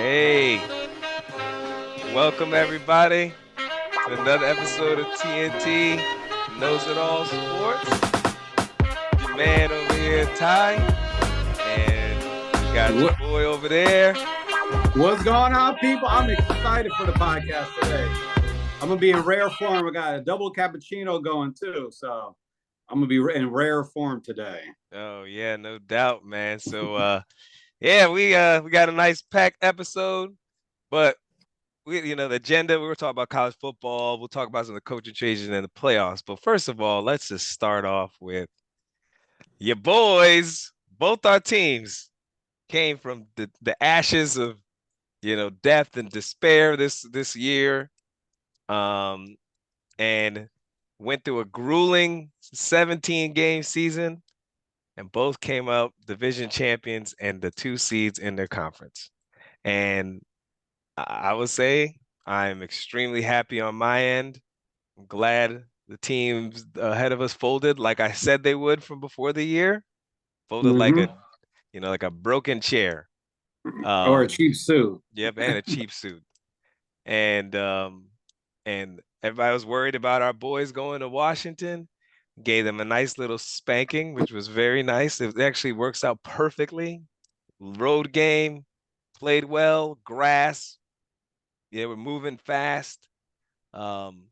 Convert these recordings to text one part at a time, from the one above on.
Hey, welcome everybody to another episode of TnT Knows It All Sports. Your man over here, Tye, and you got your boy over there. What's going on, people? I'm excited for the podcast today. I'm gonna be in rare form. I got a double cappuccino going too, so I'm gonna be in rare form today. Oh yeah, no doubt, man. So yeah, we got a nice packed episode, but the agenda, we were talking about college football. We'll talk about some of the coaching changes and the playoffs. But first of all, let's just start off with your boys. Both our teams came from the ashes of death and despair this year, um, and went through a grueling 17 game season, and both came out division champions and the 2 seeds in their conference. And I would say I'm extremely happy on my end. I'm glad the teams ahead of us folded like I said they would from before the year. Folded like Mm-hmm. a broken chair. Or a cheap suit. Yep, and a cheap suit. And everybody was worried about our boys going to Washington. Gave them a nice little spanking, which was very nice. It actually works out perfectly. Road game, played well, grass. Yeah, we're moving fast. Um,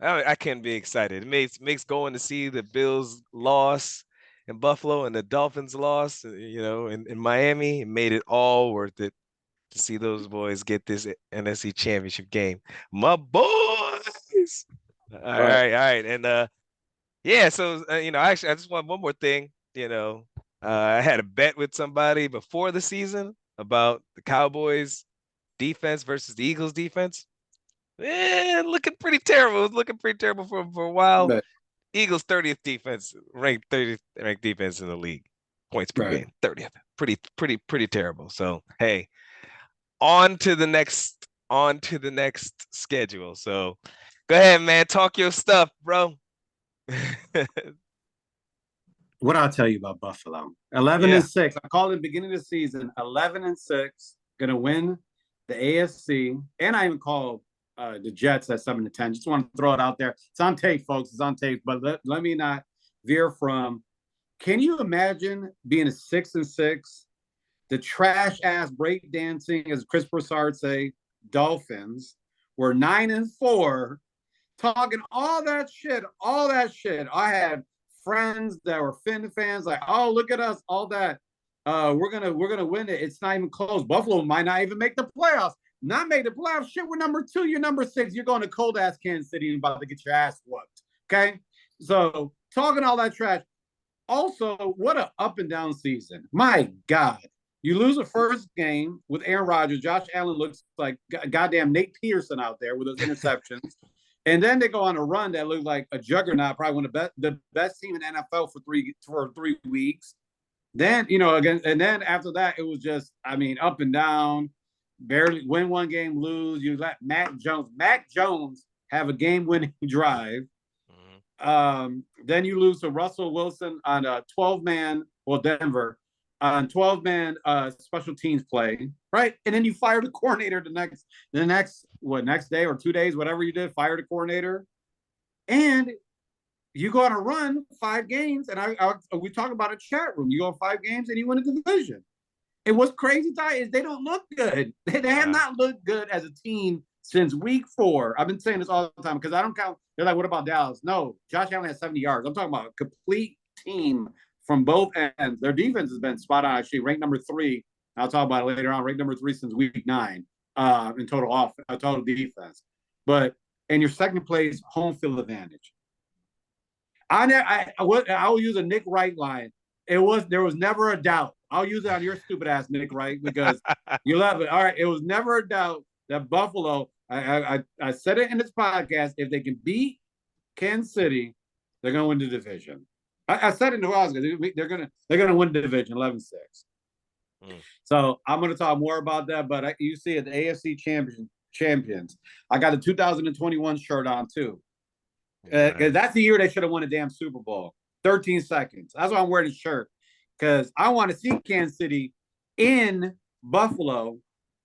I can't be excited. It makes going to see the Bills loss in Buffalo and the Dolphins loss, in Miami. It made it all worth it to see those boys get this NFC Championship game. My boys. All right, all right, and yeah. So actually, I just want one more thing. I had a bet with somebody before the season about the Cowboys defense versus the Eagles defense. Looking pretty terrible. It was looking pretty terrible for a while. But Eagles 30th defense, ranked 30th ranked defense in the league. Points per right. game, 30th. Pretty terrible. So hey, on to the next schedule. So go ahead, man. Talk your stuff, bro. What I'll tell you about Buffalo. 11 and Yeah. 6. I called it the beginning of the season. 11 and 6. Gonna win the AFC. And I even called the Jets at 7 to 10. Just want to throw it out there. It's on tape, folks. It's on tape. But let me not veer from. Can you imagine being a 6 and 6? The trash ass breakdancing, as Chris Broussard say, Dolphins were 9 and 4, talking all that shit. I had friends that were Finn fans, like, oh, look at us, all that. We're gonna win it. It's not even close. Buffalo might not even make the playoffs. Not make the playoffs. Shit, we're number 2. You're number 6. You're going to cold ass Kansas City and about to get your ass whooped. Okay, so talking all that trash. Also, what an up and down season. My God. You lose the first game with Aaron Rodgers. Josh Allen looks like goddamn Nate Peterson out there with those interceptions. And then they go on a run that looked like a juggernaut, probably one of the best team in the NFL for 3 weeks. Then, again, and then after that, it was just, up and down. Barely win one game, lose. You let Mac Jones have a game-winning drive. Then you lose to Russell Wilson on a 12-man, well, Denver, on 12-man special teams play, right? And then you fire the coordinator the next day or 2 days, whatever you did, fire the coordinator. And you go on a run 5 games, and we talk about a chat room. You go 5 games and you win a division. And what's crazy, Ty, is they don't look good. They have not looked good as a team since week 4. I've been saying this all the time because I don't count. They're like, what about Dallas? No, Josh Allen has 70 yards. I'm talking about a complete team from both ends. Their defense has been spot on, actually, ranked number 3. I'll talk about it later on. Ranked number 3 since week 9 in total defense. But in your second place, home field advantage. I will use a Nick Wright line. There was never a doubt. I'll use it on your stupid ass Nick Wright because you love it. All right, it was never a doubt that Buffalo. I said it in this podcast. If they can beat Kansas City, they're going to win the division. I said it in the Oscars. They're gonna win the division 11-6. So I'm going to talk more about that. But you see, at the AFC champions, I got a 2021 shirt on too. That's the year they should have won a damn Super Bowl. 13 seconds. That's why I'm wearing this shirt, because I want to see Kansas City in Buffalo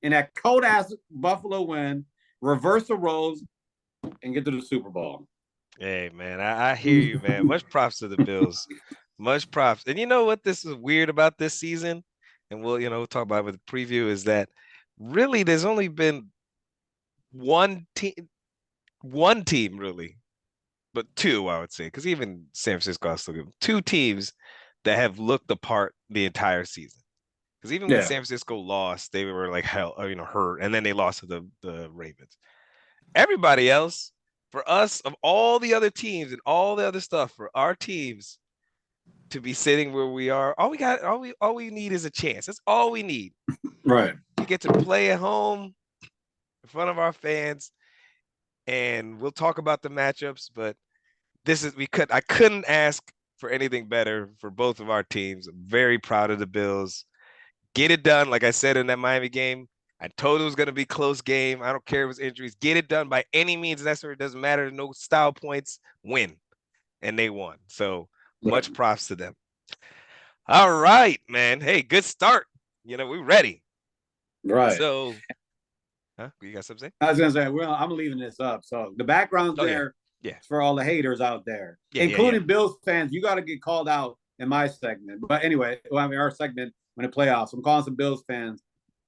in that cold ass Buffalo win, reverse the roles, and get to the Super Bowl. Hey man, I hear you, man. Much props to the Bills. Much props. And you know what this is weird about this season? And we'll talk about it with the preview is that really there's only been one team really, but two, I would say, because even San Francisco has still give two teams that have looked the part the entire season. Because even when Yeah, San Francisco lost, they were like hell, hurt, and then they lost to the Ravens. Everybody else, for us, of all the other teams and all the other stuff, for our teams to be sitting where we are, all we need is a chance. That's all we need. right, We get to play at home in front of our fans, and we'll talk about the matchups. But I couldn't ask for anything better for both of our teams. I'm very proud of the Bills. Get it done, like I said in that Miami game. I told it was going to be a close game. I don't care if it's injuries. Get it done by any means necessary. It doesn't matter. No style points. Win, and they won. So right, much props to them. All right, man. Hey, good start. We're ready. right. So, you got something to say? I was gonna say, well, I'm leaving this up. So the background's Oh yeah, there yeah, for all the haters out there, yeah, yeah, yeah. including Bills fans. You got to get called out in my segment. But anyway, well, I mean, our segment when the playoffs. I'm calling some Bills fans.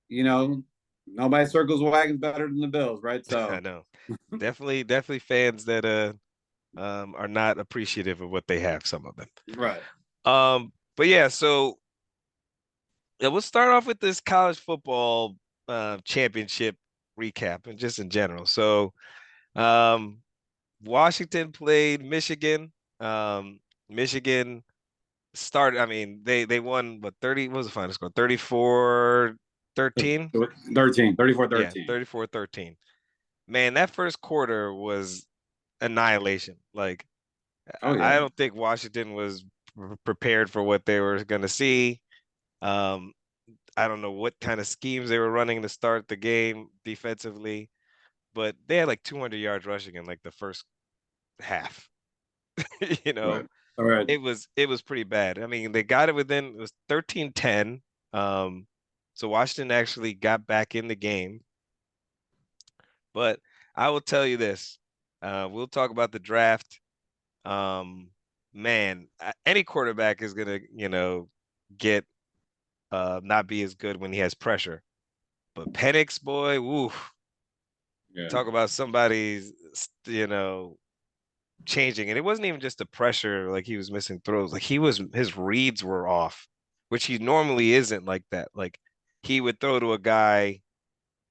You know, nobody circles wagons better than the Bills, right? I So, know. Definitely fans that are not appreciative of what they have. Some of them. right, But yeah, so yeah, we'll start off with this college football championship recap and just in general. So, um, Washington played Michigan. Michigan started, I mean, they won, but 30, what was the final score? 34-13? 13, Yeah, 34-13. 34-13. Man, that first quarter was annihilation. Like, Oh I yeah, don't think Washington was prepared for what they were going to see. Um, I don't know what kind of schemes they were running to start the game defensively, but they had like 200 yards rushing in like the first half. you know, right, all right, it was pretty bad. I mean, they got it within it was 13-10. Um, so Washington actually got back in the game. But I will tell you this. We'll talk about the draft. Um, Man, any quarterback is gonna, get not be as good when he has pressure. But Penix, boy, woo, yeah, talk about somebody's, changing. And it wasn't even just the pressure, like he was missing throws. Like his reads were off, which he normally isn't like that. Like he would throw to a guy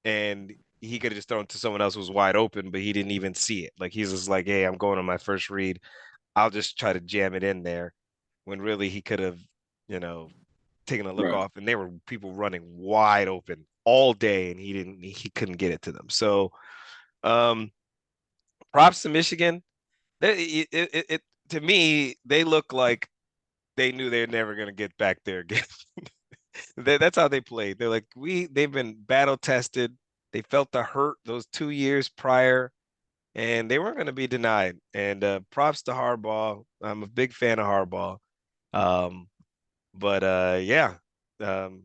and he could have just thrown to someone else who was wide open, but he didn't even see it. Like he's just like, hey, I'm going on my first read. I'll just try to jam it in there. When really he could have, you know, taken a look right, off, and there were people running wide open all day, and he couldn't get it to them. So, um, props to Michigan. To me, they look like they knew they're never gonna get back there again. That's how they played. They've been battle tested. They felt the hurt those 2 years prior, and they weren't going to be denied. And props to Harbaugh. I'm a big fan of Harbaugh. Um, but yeah, um,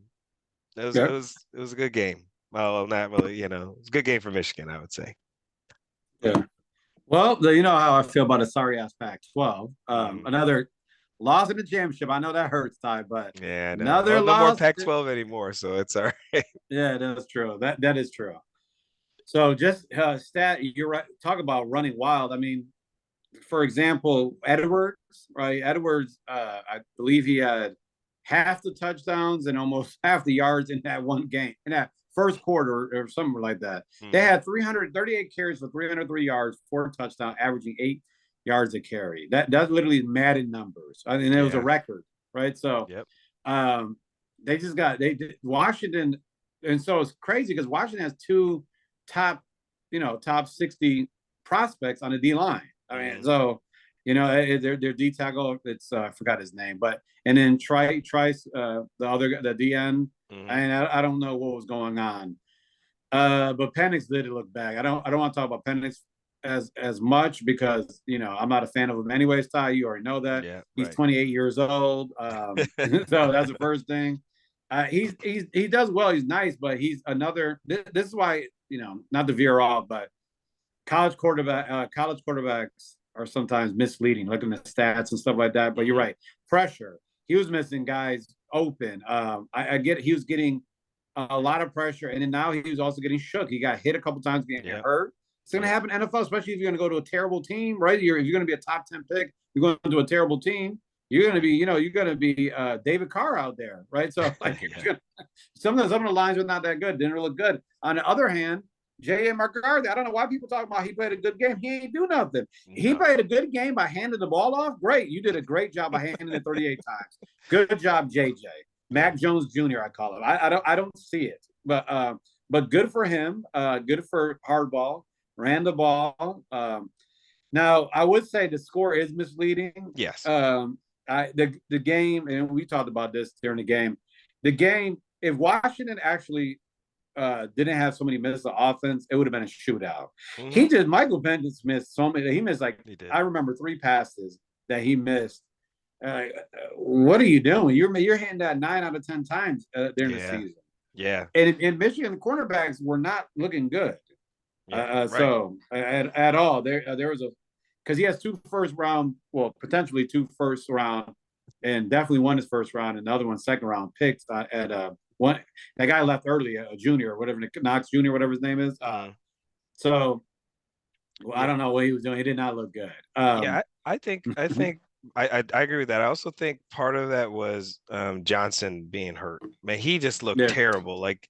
yeah, it was a good game. Well, not really, it's a good game for Michigan, I would say. yeah. Well, you know how I feel about a sorry ass Pac-12. Hmm. Another loss in the championship. I know that hurts, Ty, but Yeah, I know. another No more loss. Pac-12 anymore, so it's all right. Yeah, that's true. That is true. So just stat, you're right. Talk about running wild. I mean, for example, Edwards, right? Edwards, I believe he had half the touchdowns and almost half the yards in that one game, in that first quarter or something like that. They Hmm. had 338 carries for 303 yards, 4 touchdowns, averaging 8 yards a carry. That's literally Madden numbers. I mean, it was a Yeah. record, right? So Yep. um, they just got they Washington, and so it's crazy because Washington has two top, top 60 prospects on the D line. I mean, Hmm. so their D tackle, it's I forgot his name, but and then Trice, the DN, Hmm. and I don't know what was going on. But Penix did look bad. I don't want to talk about Penix as much because I'm not a fan of him anyways. Ty, you already know that Yeah. he's Right. 28 years old. So that's the first thing. He does well. He's nice, but he's another. This is why not to veer off, but college quarterbacks are sometimes misleading, looking at stats and stuff like that. But you're Hmm. right, pressure. He was missing guys open. I get he was getting a lot of pressure, and then now he was also getting shook. He got hit a couple times, getting Yeah. hurt. It's going to Yeah. happen in NFL, especially if you're going to go to a terrible team, right? If you're going to be a top 10 pick, you're going to a terrible team. You're going to be, you're going to be David Carr out there, right? So like, Yeah. some of the lines were not that good, didn't look good. On the other hand, J.A. McCarthy, I don't know why people talk about he played a good game. He ain't do nothing. He No. played a good game by handing the ball off. Great, you did a great job by handing it 38 times. Good job, J.J. Yeah. Mac Jones Jr. I call him. I don't see it, but good for him. Good for Hardball. Ran the ball. Now I would say the score is misleading. Yes. The game, and we talked about this during the game. The game, if Washington actually didn't have so many misses of offense, it would have been a shootout. Hmm. Michael Penix missed so many. He missed like He did. I remember 3 passes that he missed. What are you doing? You're hitting that 9 out of 10 times during the Yeah. season. Yeah. And in Michigan, the cornerbacks were not looking good. Yeah. Right. So at all, there was a because he has 2 first round, well, potentially 2 first round, and definitely one is first round, and the other one second round picks at one. That guy left early, a junior, or whatever, Knox Junior, whatever his name is. Hmm. So well, I Yeah. don't know what he was doing. He did not look good. Yeah. I agree with that. I also think part of that was Johnson being hurt. Man, he just looked Yeah, terrible. Like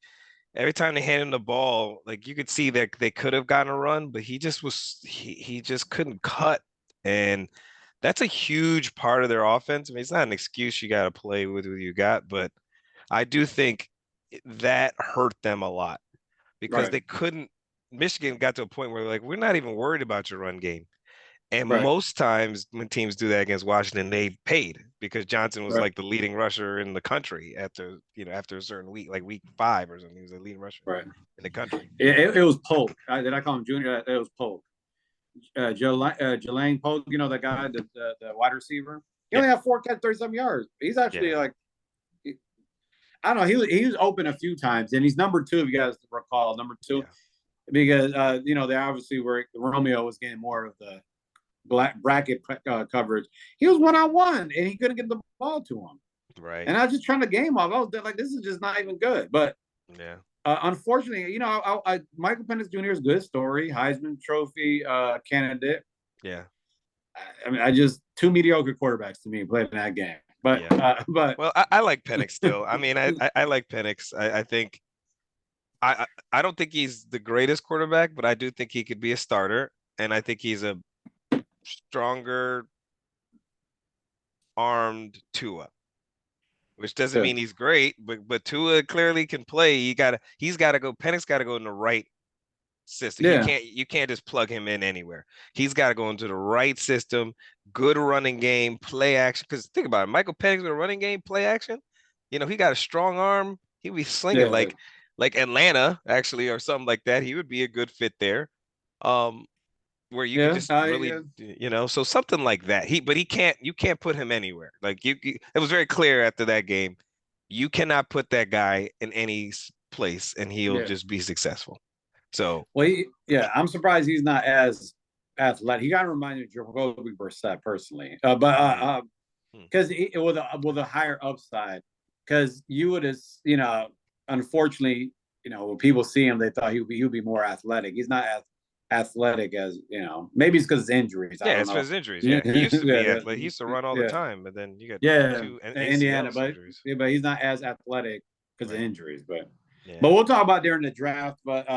every time they hand him the ball, like you could see that they could have gotten a run, but he just couldn't cut. And that's a huge part of their offense. I mean, it's not an excuse, you got to play with who you got, but I do think that hurt them a lot because right, they couldn't. Michigan got to a point where like we're not even worried about your run game. And right, most times when teams do that against Washington, they paid because Johnson was right, like the leading rusher in the country after a certain week, like week 5 or something. He was the leading rusher right. in the country. It was Polk. Did I call him Junior? It was Polk. Jelane Polk, the guy, the wide receiver. He Yeah, only had 4 catch, 37 yards. He's actually yeah, like, I don't know. He was open a few times, and he's number 2. If you guys recall, number 2, yeah, because they obviously were Romeo was getting more of the bracket coverage. He was 1-on-1, and he couldn't get the ball to him. right. And I was just trying to game off. I was like, this is just not even good. But Yeah, unfortunately, Michael Penix Jr. is a good story, Heisman Trophy candidate. yeah, I mean, I just 2 mediocre quarterbacks to me played in that game. But yeah. but Well, I like Penix still. I mean, I like Penix. I think I don't think he's the greatest quarterback, but I do think he could be a starter, and I think he's a stronger armed Tua, which doesn't yeah, mean he's great, but Tua clearly can play. He's got to go. Penix got to go in the right system. yeah, You can't just plug him in anywhere. He's got to go into the right system, good running game, play action. Because think about it, Michael Penix with a running game, play action. He got a strong arm. He'd be slinging yeah, like Atlanta actually or something like that. He would be a good fit there. Um, where you could yeah. just really, so something like that. But you can't put him anywhere. Like it was very clear after that game. You cannot put that guy in any place and he'll Yeah. just be successful. So Well, yeah, I'm surprised he's not as athletic. He kind of reminded me of Jacoby Brissett personally, mm, mm, because with a higher upside. Because you would have, unfortunately, when people see him, they thought he would be more athletic. He's not as athletic as maybe it's because of injuries. I yeah, don't it's for know. his injuries. Yeah, Yeah, he used to be yeah, athletic. He used to run all the yeah, time, but then you got yeah. two ACL Indiana, but surgeries. yeah, but he's not as athletic because of Right. injuries. But Yeah. but we'll talk about during the draft. But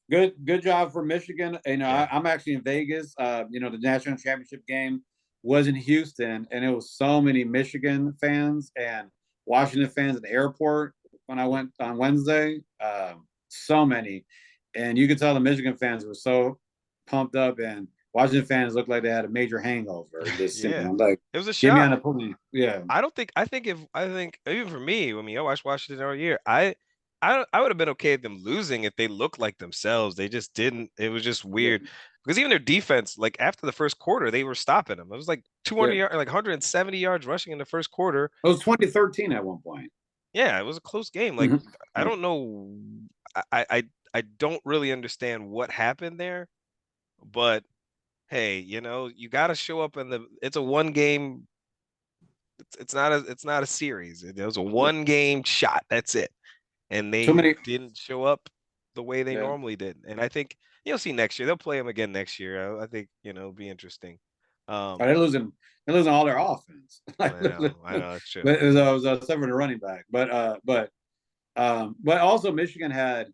good job for Michigan. Yeah. I'm actually in Vegas. The national championship game was in Houston, and it was so many Michigan fans and Washington fans at the airport when I went on Wednesday. So many, and you could tell the Michigan fans were so pumped up, and Washington fans looked like they had a major hangover. Just Yeah. like, It was a get me on shock. the podium. Yeah, I don't think I think even for me, I mean, I watched Washington all year. I would have been okay with them losing if they looked like themselves. They just didn't. It was just yeah, weird because even their defense, like after the first quarter, they were stopping them. It was like 200 yeah. yards, like 170 yards rushing in the first quarter. It was 2013 at one point. Yeah, it was a close game. Like Mhm. I don't know, I don't really understand what happened there, but hey, you got to show up in the. It's a one game. It's not a series. It was a one game shot. That's it. And Too they many. didn't show up the way they Yeah. normally did. And I think you'll see next year. They'll play them again next year. I think it'll be interesting. Oh, Um, they're losing all their offense. Like, I know that's true. except for the running back. But also Michigan had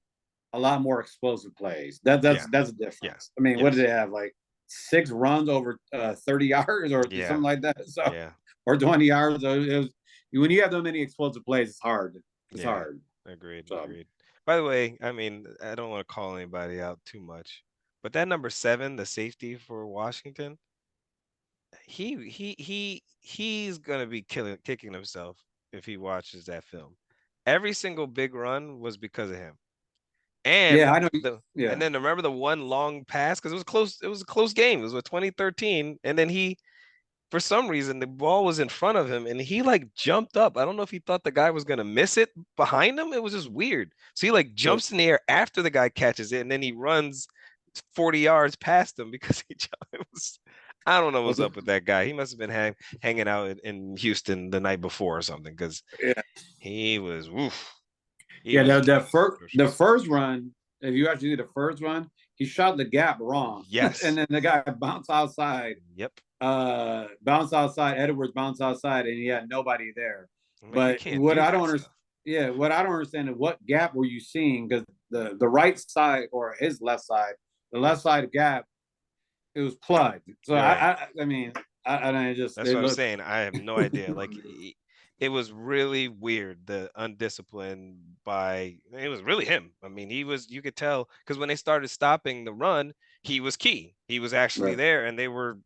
a lot more explosive plays. Yeah, That's a yeah, difference. I mean, what did yes, they have? Like 6 runs over 30 yards or yeah, something like that. So yeah, or 20 yards. So it was when you have that many explosive plays, it's hard. It's yeah. hard. Agreed, So agreed. By the way, I mean I don't want to call anybody out too much, but that number 7, the safety for Washington, he's gonna be kicking himself if he watches that film. Every single big run was because of him. yeah, And I know. the Yeah. and then remember the one long pass because it was a close game. It was with 2013, and then he for some reason the ball was in front of him and he like jumped up. I don't know if he thought the guy was gonna miss it behind him. It was just weird. So he like So, jumps in the air after the guy catches it, and then he runs 40 yards past him because he jumped. It was I don't know what's up with that guy. He must have been hanging out in Houston the night before or something because yeah. he was woof. He Yeah, was the atrocious. first run, if you actually see the first run, he shot the gap wrong. And Yes. then the guy bounced outside, Yep. Edwards bounced outside, and he had nobody there. I'm like, you But can't do that stuff. what I don't understand is what gap were you seeing? Because the right side or his left side, the left side gap, it was plugged. So You're right. I mean, I just That's they what I'm look. saying. I have no idea. Like it was really weird, the undisciplined by it was really him. I mean, you could tell because when they started stopping the run, he was key. He was actually Right. there and they were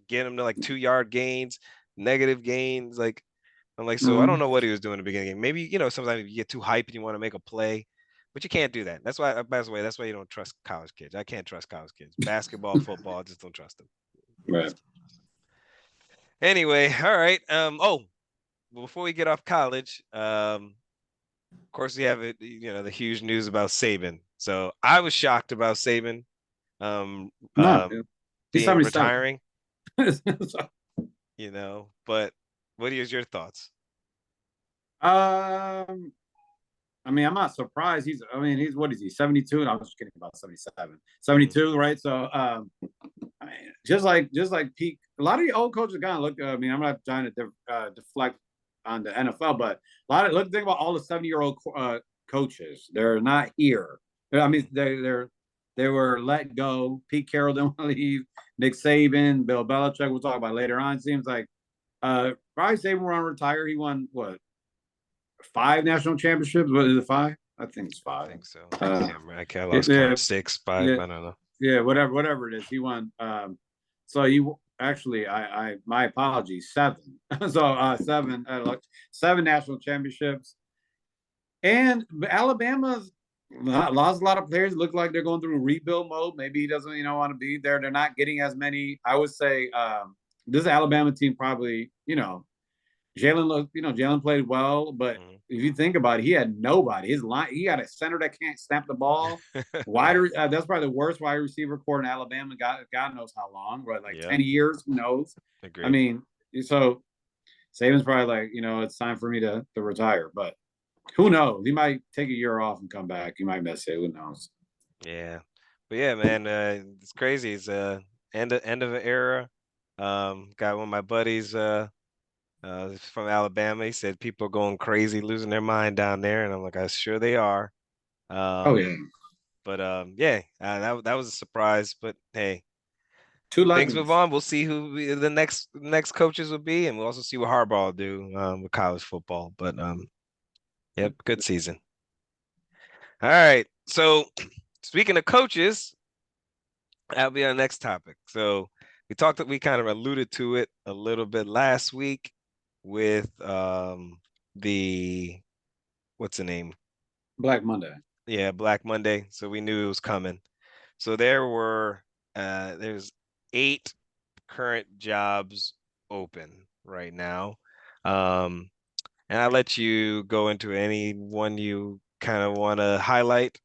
getting him to like 2 yard gains, negative gains. Like I'm like, so I don't Mhm. know what he was doing in the beginning. Maybe, sometimes you get too hyped and you want to make a play, but you can't do that. That's why, by the way, that's why you don't trust college kids. I can't trust college kids. Basketball, football, I just don't trust them. Right. Anyway, all right. Before we get off college, of course we have it, the huge news about Saban. So I was shocked about Saban um No, um he's being 77. retiring, So, but what is your thoughts? um, I mean, I'm not surprised. He's what is he? 72? And I was just kidding about 77. Hmm. 72, right? So, I mean, just like peak. A lot of the old coaches kind of look. I mean, I'm not trying to deflect on the NFL, but think about all the 70-year-old coaches. They're not here. I mean, they were let go. Pete Carroll didn't want to leave. Nick Saban, Bill Belichick. We'll talk about later on. It seems like probably Saban will retire. He won what 5 national championships? What is it? Five? I think it's I five. think so. I Uh, can't remember. I lost yeah, count. 6, 5. yeah, I don't know. yeah, whatever it is, he won. So he actually, I my apologies, seven. So seven, like 7 national championships, and Alabama's lost a lot of players. Look like they're going through rebuild mode. Maybe he doesn't, want to be there. They're not getting as many. I would say this Alabama team probably, Jalen looked, Jalen played well, but Mhm. if you think about it, he had nobody. His line, he had a center that can't snap the ball. Yeah. That's probably the worst wide receiver core in Alabama. God knows how long, right? Like Yep. 10 years. Who knows? I Agreed. mean, so Saban's probably like, it's time for me to retire. But who knows? He might take a year off and come back. He might miss it. Who knows? Yeah. But yeah, man, it's crazy. It's end of an era. Got one of my buddies from Alabama. He said people are going crazy, losing their mind down there, and I'm like, I sure they are. Oh Um, yeah, but yeah, that was a surprise. But hey, two things move legends. on. We'll see who the next coaches will be, and we'll also see what Harbaugh will do with college football. But yep, good season. All right. So speaking of coaches, that'll be our next topic. So we kind of alluded to it a little bit last week with the what's the name? Black Monday. Yeah, Black Monday. So we knew it was coming. So there's 8 current jobs open right now. Um, And I'll let you go into any one you kind of want to highlight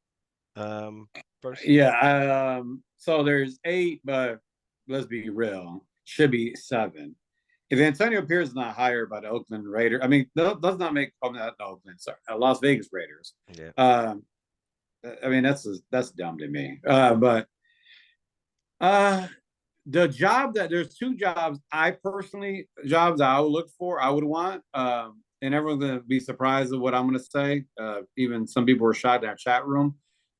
um, first. Yeah. So there's 8, but let's be real. Should be 7. If Antonio Pierce is not hired by the Oakland Raiders, I mean, does not make not Oakland, sorry, Las Vegas Raiders. Yeah. Um, I mean, that's dumb to me. But uh, the job that there's 2 jobs I personally jobs I would look for, I would want. And everyone's gonna be surprised at what I'm gonna say. Even some people were shocked in our chat room.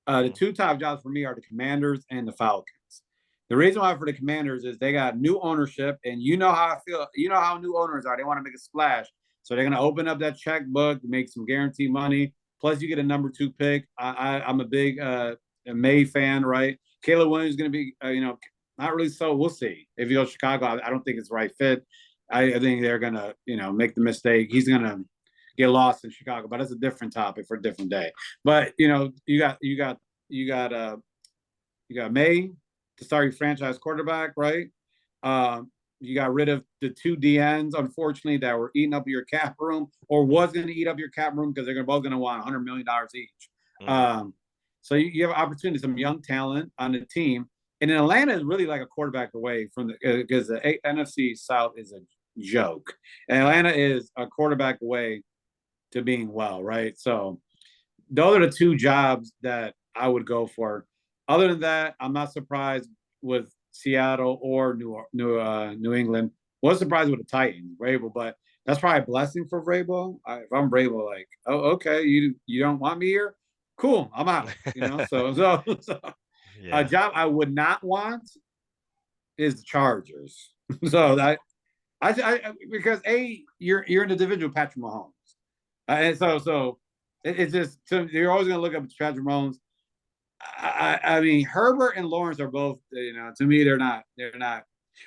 The Mhm. 2 top jobs for me are the Commanders and the Falcons. The reason why for the Commanders is they got new ownership, and you know how I feel. You know how new owners are. They want to make a splash, so they're gonna open up that checkbook, make some guaranteed money. Plus, you get a number 2 pick. I'm a big May fan, right? Caleb Williams is gonna be, not really. So we'll see if he goes to Chicago. I don't think it's the right fit. I think they're gonna, make the mistake. He's gonna get lost in Chicago, but that's a different topic for a different day. But you got May to start your franchise quarterback, right? You got rid of the 2 DNs, unfortunately, that were eating up your cap room or was going to eat up your cap room because they're both going to want $100 million each. Mhm. So you have opportunity, some young talent on the team. And then Atlanta is really like a quarterback away from because the NFC South is a joke. And Atlanta is a quarterback away to being well, right? So those are the 2 jobs that I would go for. Other than that, I'm not surprised with Seattle or New England. Was surprised with the Titans, Vrabel, but that's probably a blessing for Vrabel. If I'm Vrabel, like, oh, okay, you don't want me here, cool, I'm out. So a Yeah. job I would not want is the Chargers. So because you're in the division with Patrick Mahomes, and so Right. so it's just so you're always going to look up Patrick Mahomes. I mean, Herbert and Lawrence are both, to me, they're not.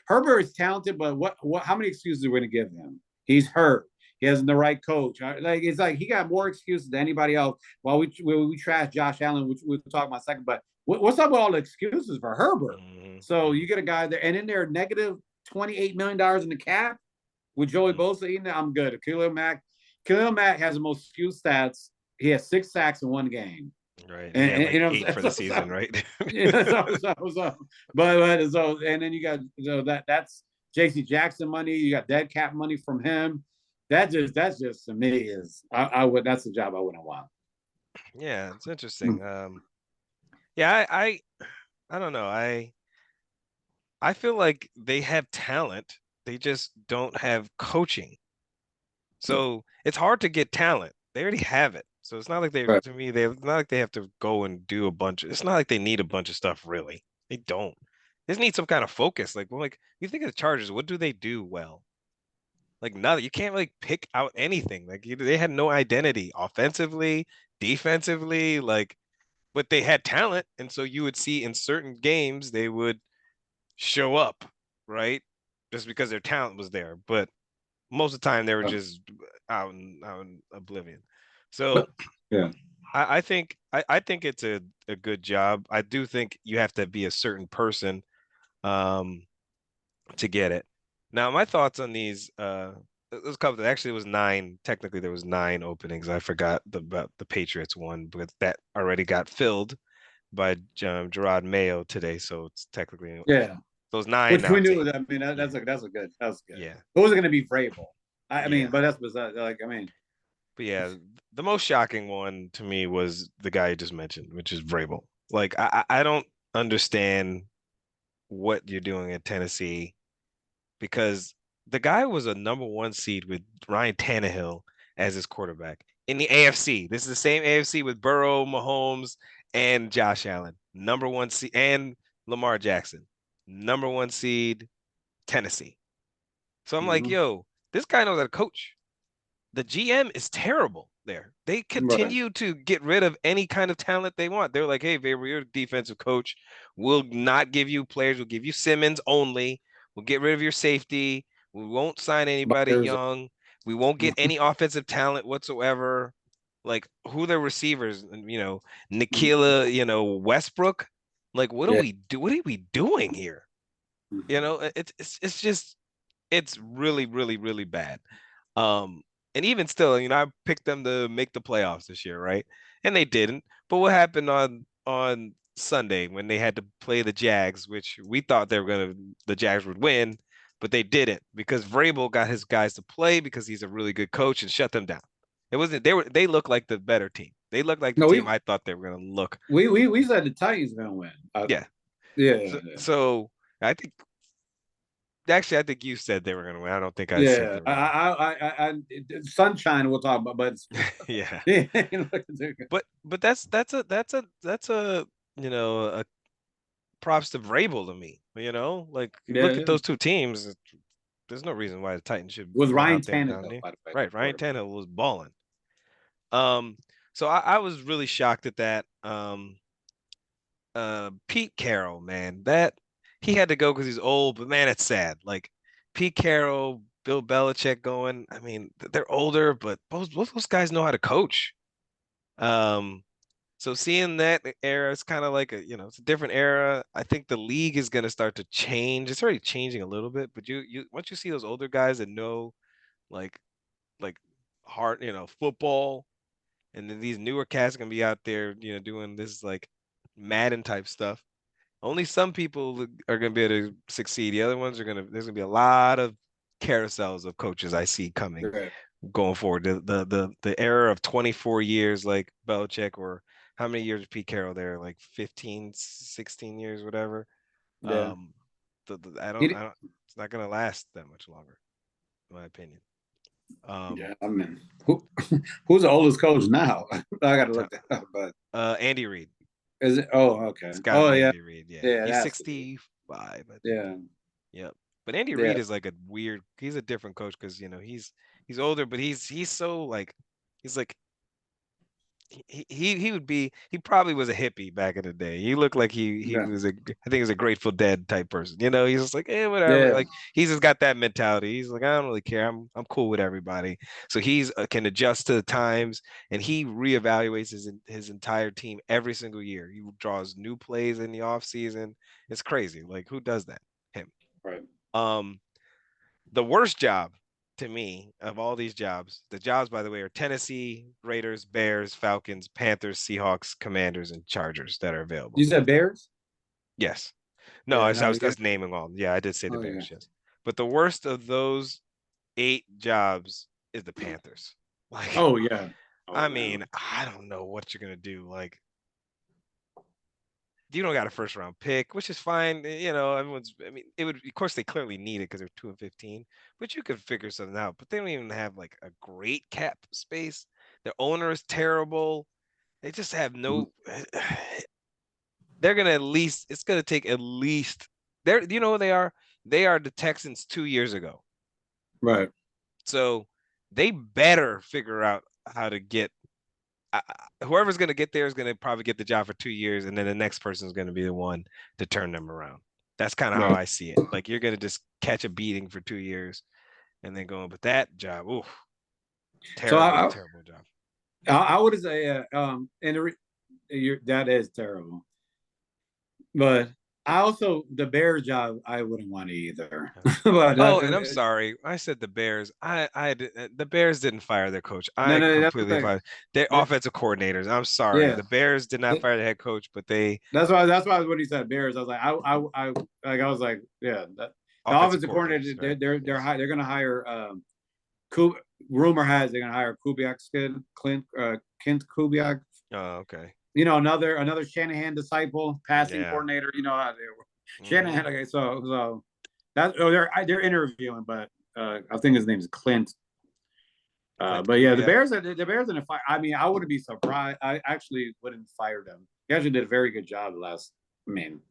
Herbert is talented, but how many excuses are we going to give him? He's hurt. He hasn't the right coach. Like it's like he got more excuses than anybody else. While we trash Josh Allen, which we'll talk about in a second. But what's up with all the excuses for Herbert? Mhm. So you Mhm. get a guy there, and in there negative $28 million in the cap with Joey Mhm. Bosa eating it. I'm good. Khalil Mack has the most skewed stats. He has 6 sacks in one game. Right. And he had And like you know what 8 I'm for the saying? season, right? Yeah, and then you got that's JC Jackson money, you got dead cap money from him. That's just to me is I would that's the job I wouldn't want. Yeah, it's interesting. Yeah, I don't know. I feel like they have talent. They just don't have coaching. So it's hard to get talent. They already have it. So it's not like they, Right. to me, they not like they have to go and do a bunch. It's not like they need a bunch of stuff, really. They don't. They just need some kind of focus. Like you think of the Chargers, what do they do well? Like nothing. You can't like pick out anything. They had no identity offensively, defensively, but they had talent, and so you would see in certain games they would show up, right? Just because their talent was there. But most of the time they were just out in oblivion. So But yeah. I think it's a good job. I do think you have to be a certain person um to get it. Now my thoughts on these there's a couple actually it was 9 technically there was 9 openings. I forgot about the Patriots one, but that already got filled by Gerard Mayo today, so it's technically Yeah. those 9 Which now we knew. take. I mean, Yeah. that's good. Yeah. It wasn't going to be Vrabel. I mean, Yeah. but that's beside. Like, I mean, But yeah, the most shocking one to me was the guy you just mentioned, which is Vrabel. Like I don't understand what you're doing in Tennessee because the guy was a number 1 seed with Ryan Tannehill as his quarterback in the AFC. This is the same AFC with Burrow, Mahomes, and Josh Allen. Number 1 seed and Lamar Jackson. Number 1 seed Tennessee. So I'm like, mhm. yo, this guy knows how to coach. The GM is terrible there. They Right. continue to get rid of any kind of talent they want. They're like, hey, Faber, you're a defensive coach. We'll not give you players. We'll give you Simmons only. We'll get rid of your safety. We won't sign anybody Myers. young. We won't get any offensive talent whatsoever. Like, who are the receivers? Nikhila, Westbrook. Like, what are Yeah. we do? What are we doing here? It's just it's really, really, really bad. Um, And even still, I picked them to make the playoffs this year, right? And they didn't. But what happened on Sunday when they had to play the Jags, which we thought the Jags would win, but they didn't because Vrabel got his guys to play because he's a really good coach and shut them down. It wasn't they looked like the better team. They looked like the No, team I thought they were gonna look. we said the Titans gonna win. Yeah. Yeah, So I think I think you said they were gonna win. I don't think I said yeah. they were gonna Sunshine. We'll talk about, but win. Yeah. yeah, But that's a a props to Vrabel to me. Like you look at yeah. those two teams, there's no reason why the Titans should Was win Ryan out there down Tannehill, there. by the way, the Right, Ryan quarterback. Tannehill was balling. Um, so I was really shocked at that. Pete Carroll, man, that he had to go because he's old, but man, it's sad. Like Pete Carroll, Bill Belichick going. I mean, they're older, but both those guys know how to coach. Um, So seeing that era, it's kind of like it's a different era. I think the league is going to start to change. It's already changing a little bit, but you once you see those older guys that know like like hard, football, and then these newer cats are going to be out there, doing this like Madden type stuff. Only some people are going to be able to succeed. The other ones there's going to be a lot of carousels of coaches I see coming Right. going forward. The era of 24 years like Belichick, or how many years Pete Carroll there? Like 15, 16 years, whatever. Yeah. Um, He, I don't. It's not gonna last that much longer, in my opinion. yeah. I mean, who's the oldest coach now? I got to T- look that up. But Andy Reid. is it? Oh, okay. Scott Oh, and yeah. Andy Reid. Yeah, Yeah, it he's has to be. 65, I think. Yeah. Yep. But Andy Yeah. Reid is like a weird. He's a different coach because he's older, but he's so like he's like he would be he probably was a hippie back in the day. He looked like he Yeah. was I think he was a Grateful Dead type person. He's just like whatever. Yeah. Like he's just got that mentality. He's like I don't really care. I'm cool with everybody. So he's can adjust to the times and he reevaluates his entire team every single year. He draws new plays in the off season. It's crazy. Like who does that? Him. Right. Um the worst job to me of all these jobs, the jobs, by the way, are Tennessee, Raiders, Bears, Falcons, Panthers, Seahawks, Commanders, and Chargers that are You available. said Bears? Yes. No, Yeah. I No. Yeah. was naming all. Yeah, I did say the Oh, yeah. Bears, yes. But the worst of those 8 jobs is the Panthers. Like, Oh, yeah. Oh, I man. mean, I don't know what you're gonna do. Like, you don't got a first round pick, which is fine. I mean, it would, of course, they clearly need it because they're 2 and 15, but you could figure something out. But they don't even have like a great cap space. Their owner is terrible. They just have Mhm. no, they're going to at least, it's going to take at least, you know who they are? They are the Texans 2 years ago. Right. So they better figure out how to get whoever's going to get there is going to probably get the job for 2 years, and then the next person is going to be the one to turn them around. That's kind of how Right. I see it. Like you're going to just catch a beating for 2 years and then go. But that job, ooh, So terrible, terrible job. I would say, and that is terrible. But I also the Bears job I wouldn't want either. but Oh, and I'm sorry, I said the Bears. The Bears didn't fire their coach. no, I no, that's the completely thing. fired their That, offensive coordinators. I'm sorry, yeah, the Bears did not fire the head coach, but they that's why when he said Bears, I was like, I was like, yeah, the offensive offensive coordinators, coordinator, right? Yes. they're going to hire. Rumor has they're going to hire Kubiak's kid, Kent Kubiak. Oh, okay. Another Shanahan disciple, passing Yeah. coordinator. You know how they were. Hmm. Shanahan. Okay, so that they're interviewing, but I think his name is Clint. Clint But yeah, Kubiak. the Bears in a fight. I mean, I wouldn't be surprised. I actually wouldn't fire them. He actually did a very good job the last. I mean,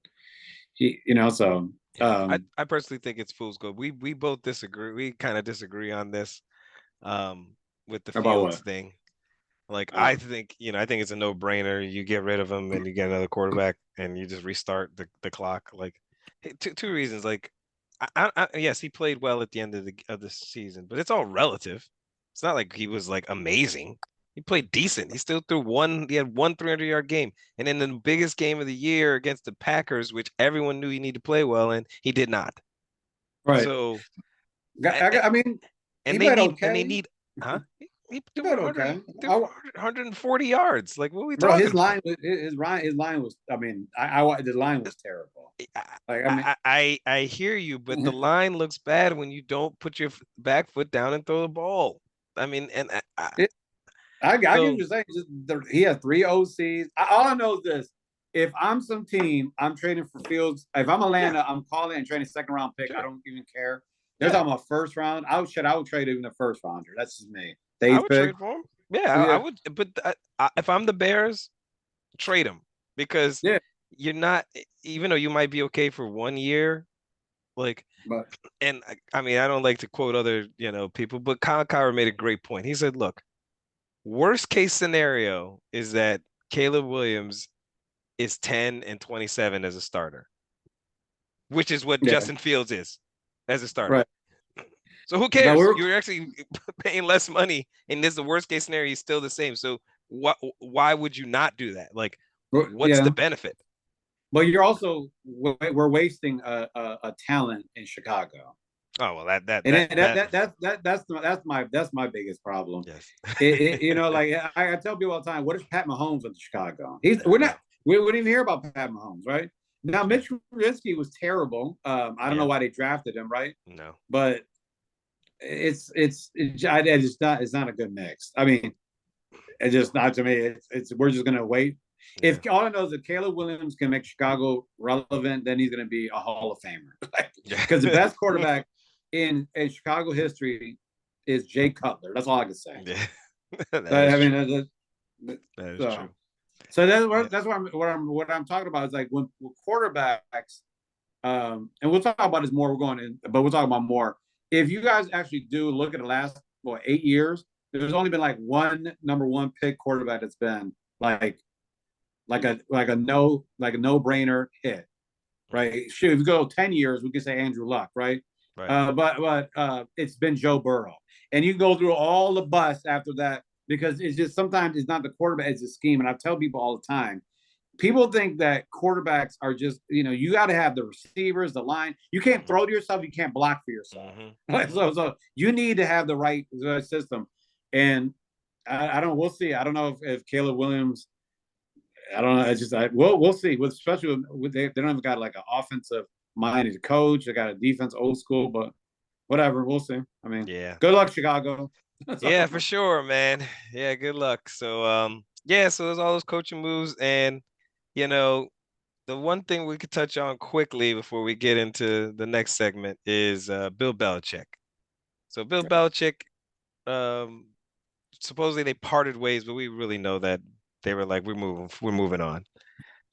so Yeah, I personally think it's fool's gold. We both disagree. We kind of disagree on this with the about Fields what? thing. Like Uh, I think it's a no-brainer. You get rid of him and you get another quarterback and you just restart the clock. Like two reasons. Like yes, he played well at the end of the season, but it's all relative. It's not like he was like amazing. He played decent. He had one 300-yard game. And in the biggest game of the year against the Packers, which everyone knew he needed to play well in, he did not. right. So I mean, he and they played need and they okay. need Huh? He He threw played for 100, okay. threw for 140 yards. Like, what are we Bro, talking his about? line was. I mean, the line was terrible. I, Like I mean, I hear you, but the line looks bad when you don't put your back foot down and throw the ball. I mean, and it, I get what so you're saying. He has three OCs. All I know is this: if I'm some team, I'm trading for Fields. If I'm yeah, Atlanta, I'm calling and trading second round pick. I sure, don't even care. They're yeah, talking about first round. I would trade even a first rounder. That's just me. I They's would pick. trade for him. Yeah, I Yeah, would. But if I'm the Bears, trade him because yeah. you're not, even though you might be okay for 1 year, like, But and I mean, I don't like to quote other, people, but Colin Cowherd made a great point. He said, look, worst case scenario is that Caleb Williams is 10 and 27 as a starter, which is what yeah, Justin Fields is as a starter. right. So who But cares? You're actually paying less money, and this is the worst case scenario. He's still the same. So why would you not do that? Like, what's the yeah. benefit? But you're also we're wasting a talent in Chicago. Oh well, And that's my biggest problem. yes, Like I tell people all the time, what if Pat Mahomes went to Chicago? yeah, We wouldn't even hear about Pat Mahomes, right? Now sure, Mitch Trubisky was terrible. I don't know yeah, why they drafted him, right? no, But it's not a good mix. I mean, it's just not to me. It's we're just gonna wait. If yeah, all I know is that Caleb Williams can make Chicago relevant, then he's gonna be a Hall of Famer. Because the yeah, best quarterback in Chicago history is Jay Cutler. That's all I can say. yeah. That is I mean, true. That is so true. Yeah, that's what I'm talking about is like when quarterbacks, and we'll talk about this more. We're going in, but we'll talk about more. If you guys actually do look at the last 8 years, there's only been like one number one pick quarterback that's been like a no brainer hit, mhm, right? Shoot, if you go 10 years, we could say Andrew Luck, right? right. But it's been Joe Burrow, and you can go through all the busts after that because it's just sometimes it's not the quarterback, it's the scheme. And I tell people all the time, people think that quarterbacks are just you got to have the receivers, the line. You can't Mhm, throw to yourself, you can't block for yourself. mhm, mhm. So you need to have the right system, and I don't. We'll see. I don't know if Caleb Williams I don't know. It's just we'll see. With especially they don't even got like an offensive minded coach. They got a defense old school, but whatever. We'll see. I mean, Yeah. good luck, Chicago. Yeah, for sure, man. Yeah, good luck. So, yeah, so there's all those coaching moves, and you know, the one thing we could touch on quickly before we get into the next segment is Bill Belichick. So Bill Belichick, um, supposedly they parted ways, but we really know that they were like, we're moving on.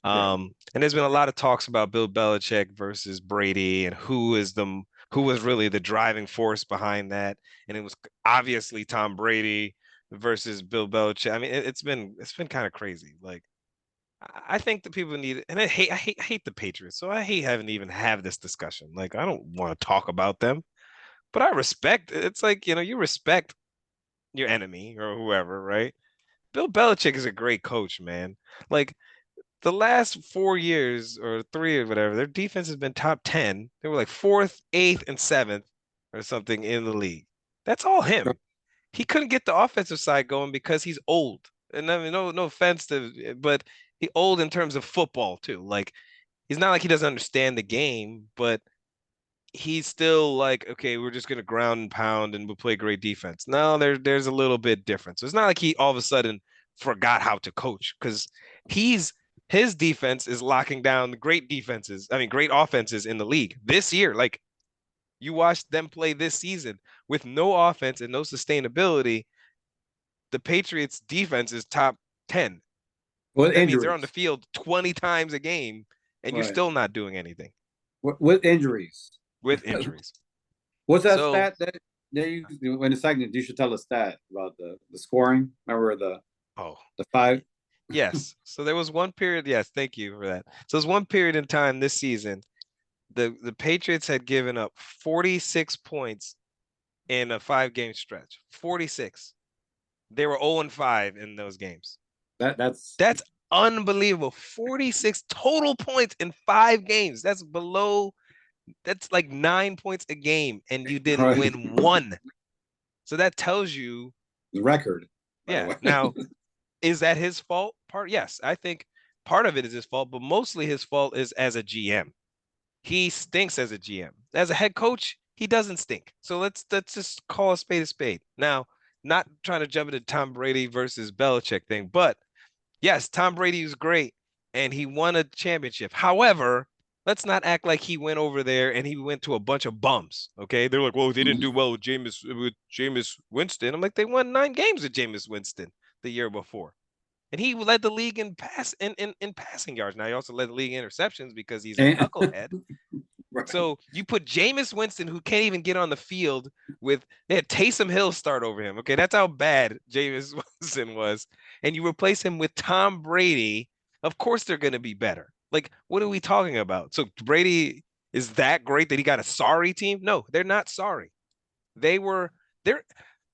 Yeah. And there's been a lot of talks about Bill Belichick versus Brady and who was really the driving force behind that. And it was obviously Tom Brady versus Bill Belichick. I mean, it's been kind of crazy. Like I think the people need, and I hate the Patriots, so I hate having to even have this discussion. Like I don't want to talk about them, but I respect. It's like you respect your enemy or whoever, right? Bill Belichick is a great coach, man. Like the last 4 years or three or whatever, their defense has been top 10. They were like fourth, eighth, and seventh or something in the league. That's all him. He couldn't get the offensive side going because he's old. And I mean, no offense to, but he old in terms of football too. Like he's not like he doesn't understand the game, but he's still like, okay, we're just gonna ground and pound and we'll play great defense. No, there's a little bit different. So it's not like he all of a sudden forgot how to coach because he's his defense is locking down the great defenses. I mean, great offenses in the league this year. Like you watched them play this season with no offense and no sustainability. The Patriots defense is top 10. With That means they're on the injuries, field 20 times a game and you're right? still not doing anything With injuries. with injuries. What's that So stat that you in a second? You should tell a stat about the scoring. Remember oh, the five? yes. So there was one period. Yes, thank you for that. So there's one period in time this season. The Patriots had given up 46 points in a 5 game stretch. 46. They were 0 and 5 in those games. That's That's unbelievable. 46 total points in 5 games. That's like 9 points a game, and you didn't right. win one. So that tells you, The record, by the yeah. way. Now, is that his fault? Yes. I think part of it is his fault, but mostly his fault is as a GM. He stinks as a GM. As a head coach, he doesn't stink. So let's just call a spade a spade. Now, not trying to jump into Tom Brady versus Belichick thing, but yes, Tom Brady was great and he won a championship. However, let's not act like he went over there and he went to a bunch of bums. Okay. They're like, well, they didn't do well with Jameis Winston. I'm like, they won 9 games with Jameis Winston the year before. And he led the league in passing yards. Now he also led the league in interceptions because he's a And, knucklehead. right. So you put Jameis Winston, who can't even get on the field, with they had Taysom Hill start over him. Okay, that's how bad Jameis Winston was, and you replace him with Tom Brady. Of course, they're going to be better. Like, what are we talking about? So Brady is that great that he got a sorry team? No, they're not sorry. They were they're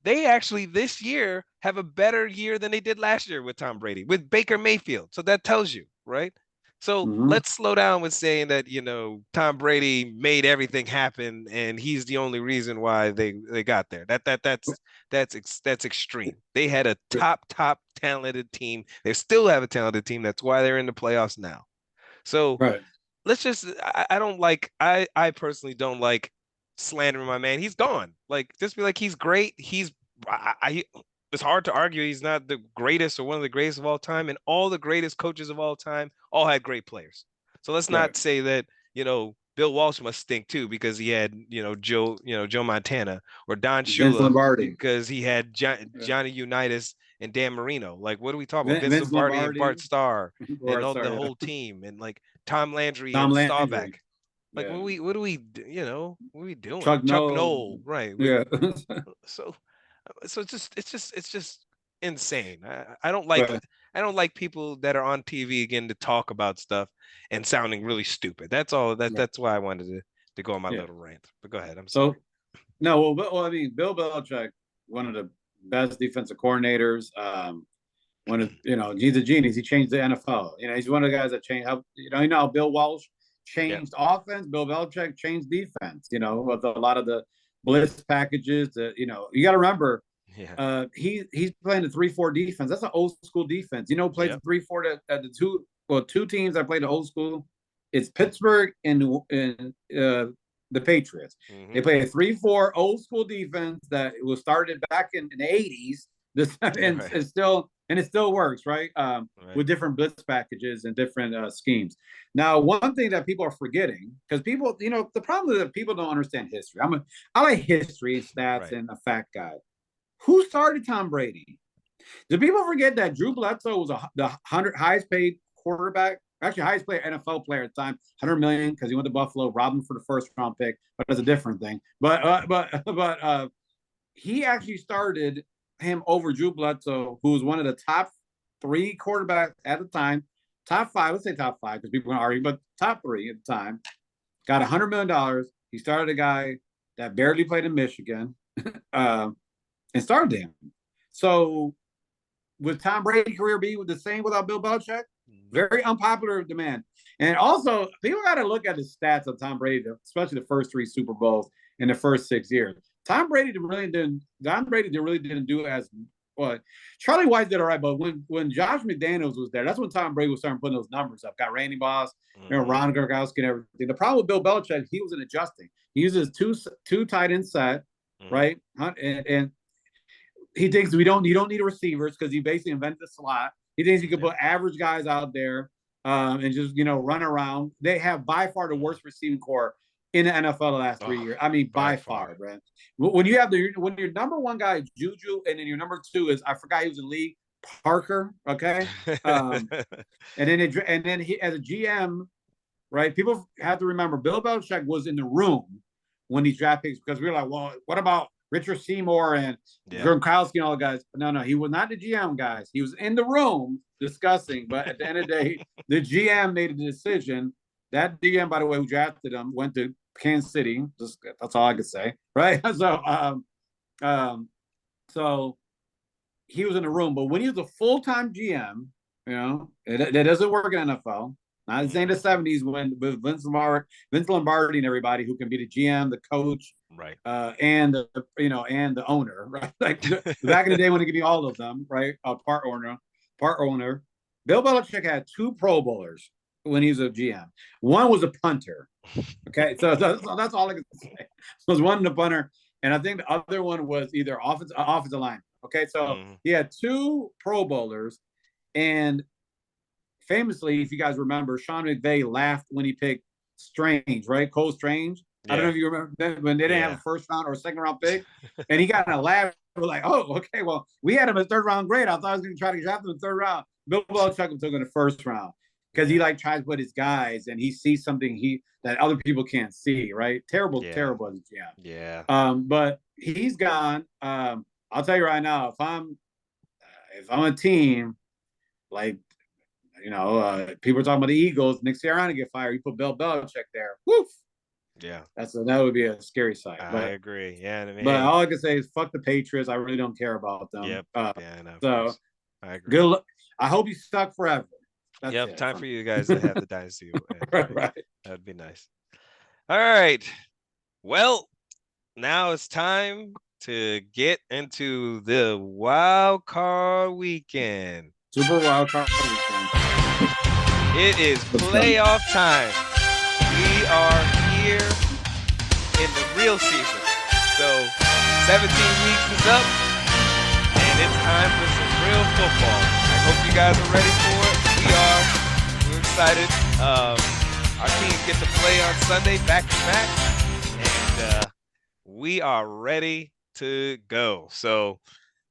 they actually this year have a better year than they did last year with Tom Brady, with Baker Mayfield. So that tells you, right? So Mm-hmm. let's slow down with saying that, Tom Brady made everything happen and he's the only reason why they got there. That's extreme. They had a top talented team. They still have a talented team. That's why they're in the playoffs now. So Right. let's just I don't like I personally don't like slandering my man. He's gone. Like just be like he's great. It's hard to argue he's not the greatest or one of the greatest of all time. And all the greatest coaches of all time all had great players. So let's Right. not say that, Bill Walsh must stink too because he had, Joe Montana or Don Vince Shula Lombardi. because he had Yeah. Johnny Unitas and Dan Marino. Like, what are we talking about? Vince Vince Lombardi and Bart Lombardi. Starr and Or all the sorry, whole team and like Tom Landry Tom and Staubach. Landry. Like Yeah. what are we doing? Chuck Chuck Noll. Noll, right? Yeah. So it's just insane. I don't like Right. I don't like people that are on TV again to talk about stuff and sounding really stupid. That's all. Right. That's why I wanted to go on my Yeah. little rant. But go ahead. I'm sorry. So no, I mean, Bill Belichick, one of the best defensive coordinators. One of he's a genius. He changed the NFL. He's one of the guys that changed how how Bill Walsh Yeah. changed offense. Bill Belichick changed defense. With a lot of the blitz packages. That you got to remember. Yeah. He's playing the 3-4 defense. That's an old school defense. Plays Yep. the 3-4 at the two teams that played the old school. It's Pittsburgh and the Patriots. They Mm-hmm. play a 3-4 old school defense that was started back in the 80s. This and Right. it still works, right? Right. With different blitz packages and different schemes. Now, one thing that people are forgetting, because people, the problem is that people don't understand history. I like history and stats Right. and a fact guy. Who started Tom Brady? Do people forget that Drew Bledsoe was the highest paid quarterback, actually highest paid NFL player at the time, 100 million because he went to Buffalo, robbed him for the first round pick, but that's a different thing. But he actually started him over Drew Bledsoe, who was one of the top 3 quarterbacks at the time, top 5. Let's say top 5 because people are arguing, but top 3 at the time. Got $100 million. He started a guy that barely played in Michigan. And started him. So would Tom Brady's career be the same without Bill Belichick? Nope. Very unpopular demand. And also, people got to look at the stats of Tom Brady, especially the first 3 Super Bowls in the first 6 years. Tom Brady really didn't do as well. Charlie White did all right, but when Josh McDaniels was there, that's when Tom Brady was starting putting those numbers up. Got Randy Moss, Mm-hmm. Ron Gronkowski, and everything. The problem with Bill Belichick, he wasn't adjusting. He uses two tight end set, Mm-hmm. right? And he thinks you don't need receivers because he basically invented the slot. He thinks you can put average guys out there and just run around. They have by far the worst receiving core in the NFL the last 3 years. I mean, by far, man. When your number one guy is Juju, and then your number 2 is, I forgot he was in the league, Parker. Okay, and then he, as a GM, right? People have to remember Bill Belichick was in the room when these draft picks, because we were like, well, what about Richard Seymour and Gronkowski and all the guys? No, he was not the GM, guys. He was in the room discussing, but at the end of the day, the GM made a decision. That GM, by the way, who drafted him, went to Kansas City. That's all I could say, right? So he was in the room, but when he was a full-time GM, that doesn't work in NFL. Not this ain't the '70s when with Vince Lombardi, and everybody who can be the GM, the coach, Right. and and the owner, right? Like back in the day when they give you all of them, right? Part owner. Bill Belichick had 2 Pro Bowlers when he was a GM. One was a punter. Okay, so that's all I can say. So it was one the punter, and I think the other one was either offensive line. Okay, so he had 2 Pro Bowlers, and famously, if you guys remember, Sean McVay laughed when he picked Strange, right? Cole Strange. I don't know Yeah. if you remember when they didn't have a first round or a second round pick, and he got in a laugh. We're like, oh, okay, well, we had him in third round grade. I thought I was going to try to draft him in third round. Bill Belichick took him in the first round because he like tries to put his guys and he sees something that other people can't see, right? Terrible, terrible as a GM. Yeah. But he's gone. I'll tell you right now, if I'm a team like people are talking about the Eagles. Nick Sirianni get fired. You put Bill Belichick there. Woof. Yeah. That would be a scary sight. I agree. Yeah. I mean, but all I can say is fuck the Patriots. I really don't care about them. Yep. So I agree. good luck. I hope you stuck forever. That's time for you guys to have the dynasty. Right. That'd be nice. All right. Well, now it's time to get into the wild card weekend. Super wild card weekend. It is playoff time. We are here in the real season. So 17 weeks is up, and it's time for some real football. I hope you guys are ready for it. We are. We're excited. Our teams get to play on Sunday back to back, and we are ready to go. So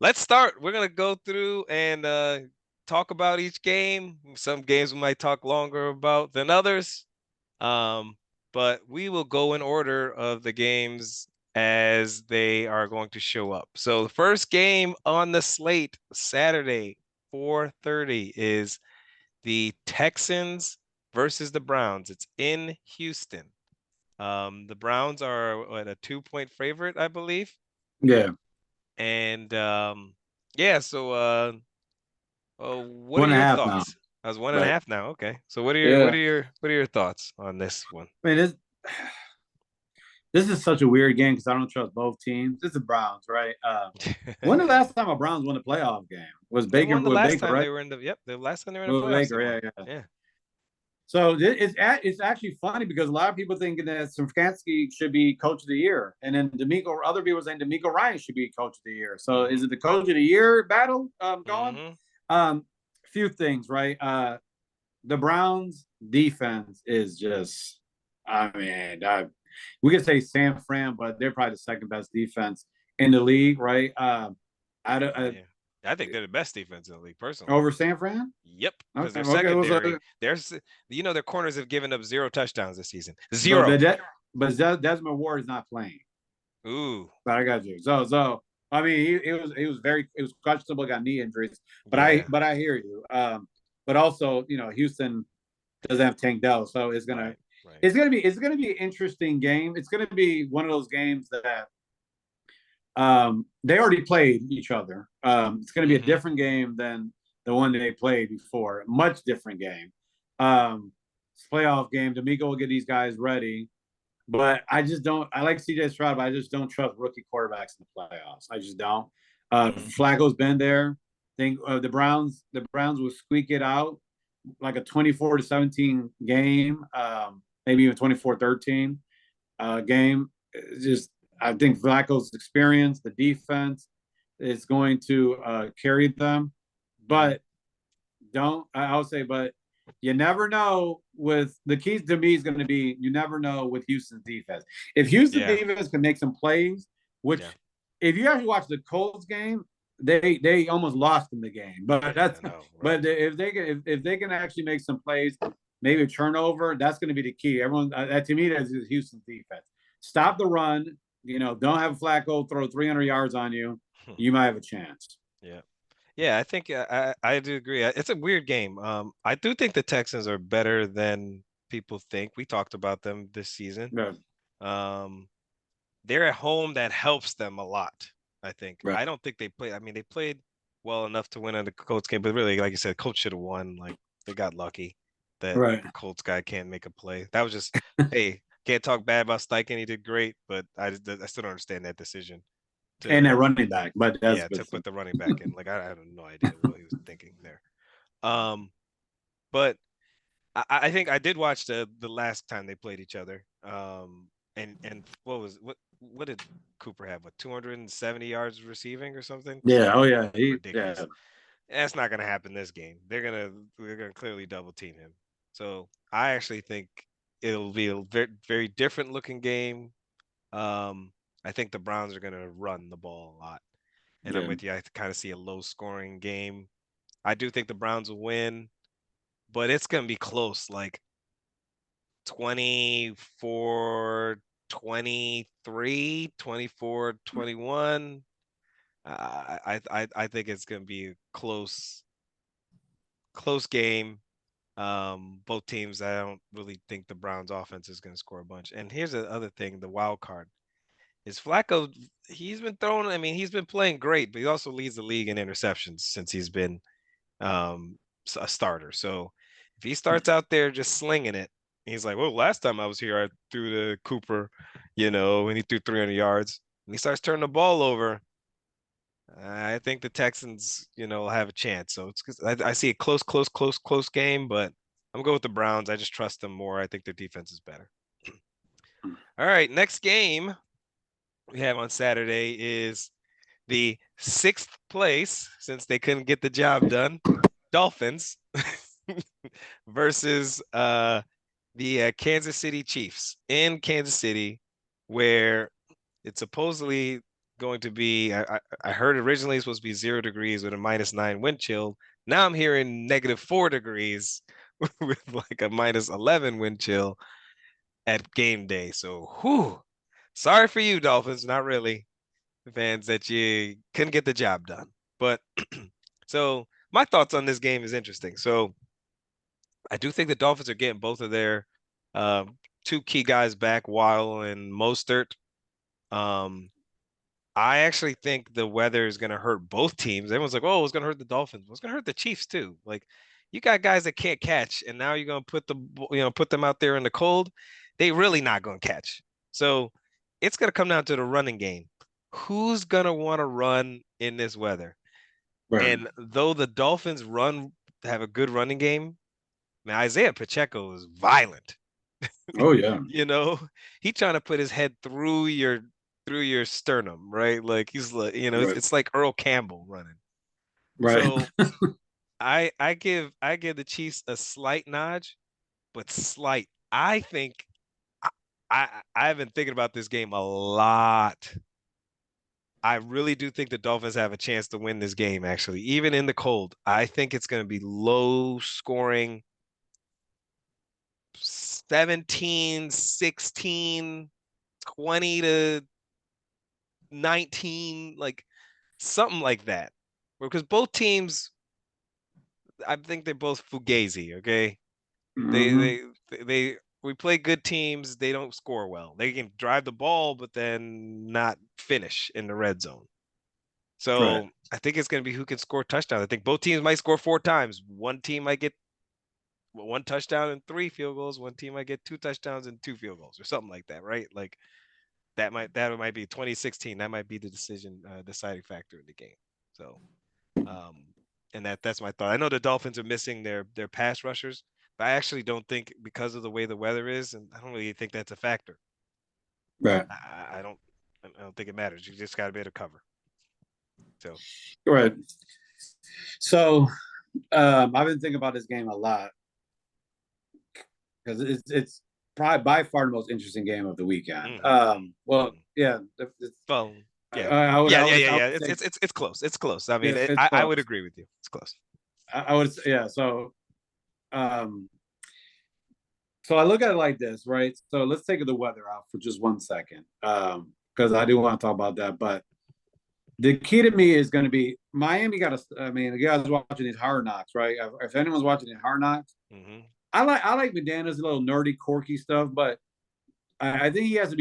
let's start. We're going to go through and talk about each game. Some games we might talk longer about than others. But we will go in order of the games as they are going to show up. So the first game on the slate, Saturday, 4:30, is the Texans versus the Browns. It's in Houston. The Browns are a 2-point favorite, I believe. Yeah. And so what are your thoughts? I was 1.5 now. Okay. So what are your thoughts on this one? I mean, this is such a weird game because I don't trust both teams. This is the Browns, right? When the last time a Browns won a playoff game was Baker? They won the last Baker, time right? they were in the last time they were in the playoffs. Baker, yeah. So it's actually funny because a lot of people think that Stefanski should be coach of the year, and then other people saying D'Amico Ryan should be coach of the year. So is it the coach of the year battle going? Few things, right? The Browns defense is just, we could say San Fran, but they're probably the second best defense in the league, right? I think they're the best defense in the league, personally. Over San Fran? Yep. Because their secondary, their corners have given up 0 touchdowns this season. 0. But Desmond Ward is not playing. Ooh. But I got you. So I mean, it was questionable, got knee injuries. But I hear you. But also, Houston doesn't have Tank Dell, so it's gonna be an interesting game. It's gonna be one of those games that they already played each other. It's going to be a different game than the one they played before. Much different game. It's a playoff game. D'Amico will get these guys ready. But I just don't. I like CJ Stroud, but I just don't trust rookie quarterbacks in the playoffs. I just don't. Flacco's been there. I think the Browns will squeak it out like a 24-17 game, maybe even 24-13 game. It's just, I think Flacco's experience, the defense, is going to carry them. But but you never know. With the keys to me is going to be, you never know with Houston's defense. If Houston's defense can make some plays, which if you actually watch the Colts game, they almost lost in the game. But but if they can actually make some plays, maybe a turnover, that's going to be the key. Everyone, to me, that's Houston's defense. Stop the run. Don't have Flacco throw 300 yards on you. You might have a chance. Yeah, I think I do agree. It's a weird game. I do think the Texans are better than people think. We talked about them this season. They're at home. That helps them a lot, I think. I don't think they played. I mean, they played well enough to win in the Colts game, but really, like you said, Colts should have won. Like, they got lucky. that Right. Colts guy can't make a play. That was just, hey, can't talk bad about Steichen. He did great, but I still don't understand that decision And to that running back, but that's yeah good to stuff. put the running back in. Like I have no idea what he was thinking there. Um, but I think I did watch the last time they played each other. And what did Cooper have? What 270 yards receiving or something? Yeah. Oh yeah. Yeah. Ridiculous. That's not gonna happen this game. They're gonna clearly double team him. So I actually think it'll be a very very different looking game. Um, I think the Browns are gonna run the ball a lot, and I'm Yeah. with you. I kind of see a low scoring game. I do think the Browns will win, but it's gonna be close, like 24 23, 24-21. I think it's gonna be a close game. Both teams, I don't really think the Browns offense is going to score a bunch. And here's the other thing, the wild card is Flacco. He's been throwing, I mean, he's been playing great, but he also leads the league in interceptions since he's been um, a starter. So if he starts out there just slinging it, he's like, well, last time I was here, I threw to Cooper, and he threw 300 yards. And he starts turning the ball over. I think the Texans, will have a chance. So I see a close game, but I'm going to go with the Browns. I just trust them more. I think their defense is better. All right, next game we have on Saturday is the sixth place, since they couldn't get the job done, Dolphins versus the Kansas City Chiefs in Kansas City, where it's supposedly going to be. I heard originally it's supposed to be 0 degrees with a -9 wind chill. Now I'm hearing -4 degrees with like a -11 wind chill at game day. So, sorry for you, Dolphins. Not really, fans, that you couldn't get the job done. But so my thoughts on this game is interesting. So I do think the Dolphins are getting both of their uh, two key guys back, Waddle and Mostert. Um, I actually think the weather is going to hurt both teams. Everyone's like, "Oh, it's going to hurt the Dolphins. It's going to hurt the Chiefs too." Like, you got guys that can't catch, and now you're going to put them out there in the cold. They really not going to catch. So it's going to come down to the running game. Who's going to want to run in this weather? Right. And though the Dolphins have a good running game, man, Isaiah Pacheco is violent. Oh yeah. You know, he trying to put his head through your sternum, right? Like he's like, Right. it's like Earl Campbell running. Right. So I give the Chiefs a slight nudge, but slight. I think I, I've been thinking about this game a lot. I really do think the Dolphins have a chance to win this game, actually, even in the cold. I think it's going to be low scoring, 17, 16, 20 to 19, like something like that. Because both teams, I think they're both fugazi. Okay, they Hmm. they they we play good teams. They don't score well. They can drive the ball, but then not finish in the red zone. Right. So I think it's going to be who can score touchdowns. I think both teams might score 4 times. One team might get 1 touchdown and 3 field goals. One team might get 2 touchdowns and 2 field goals, or something like that, right? Like that might be 2016. That might be the deciding factor in the game. So, um, and that's my thought. I know the Dolphins are missing their pass rushers, but I actually don't think, because of the way the weather is, and I don't really think that's a factor. Right. I don't think it matters. You just got to be able to cover. So, Right. So I've been thinking about this game a lot because it's probably by far the most interesting game of the weekend. mhm, Well, mhm. yeah, Well, yeah, I would, yeah, I yeah, would, yeah, I yeah. would It's say, it's it's it's close. It's close. I mean, yeah, it's I would close. agree with you. It's close. I would, yeah. Um, so I look at it like this, right? So let's take the weather out for just 1 second, because I do want to talk about that. But the key to me is going to be Miami. Got to, I mean, you guys watching these Hard Knocks, right? If anyone's watching the Hard Knocks, Hmm. I like McDaniel's little nerdy, quirky stuff, but I think he has to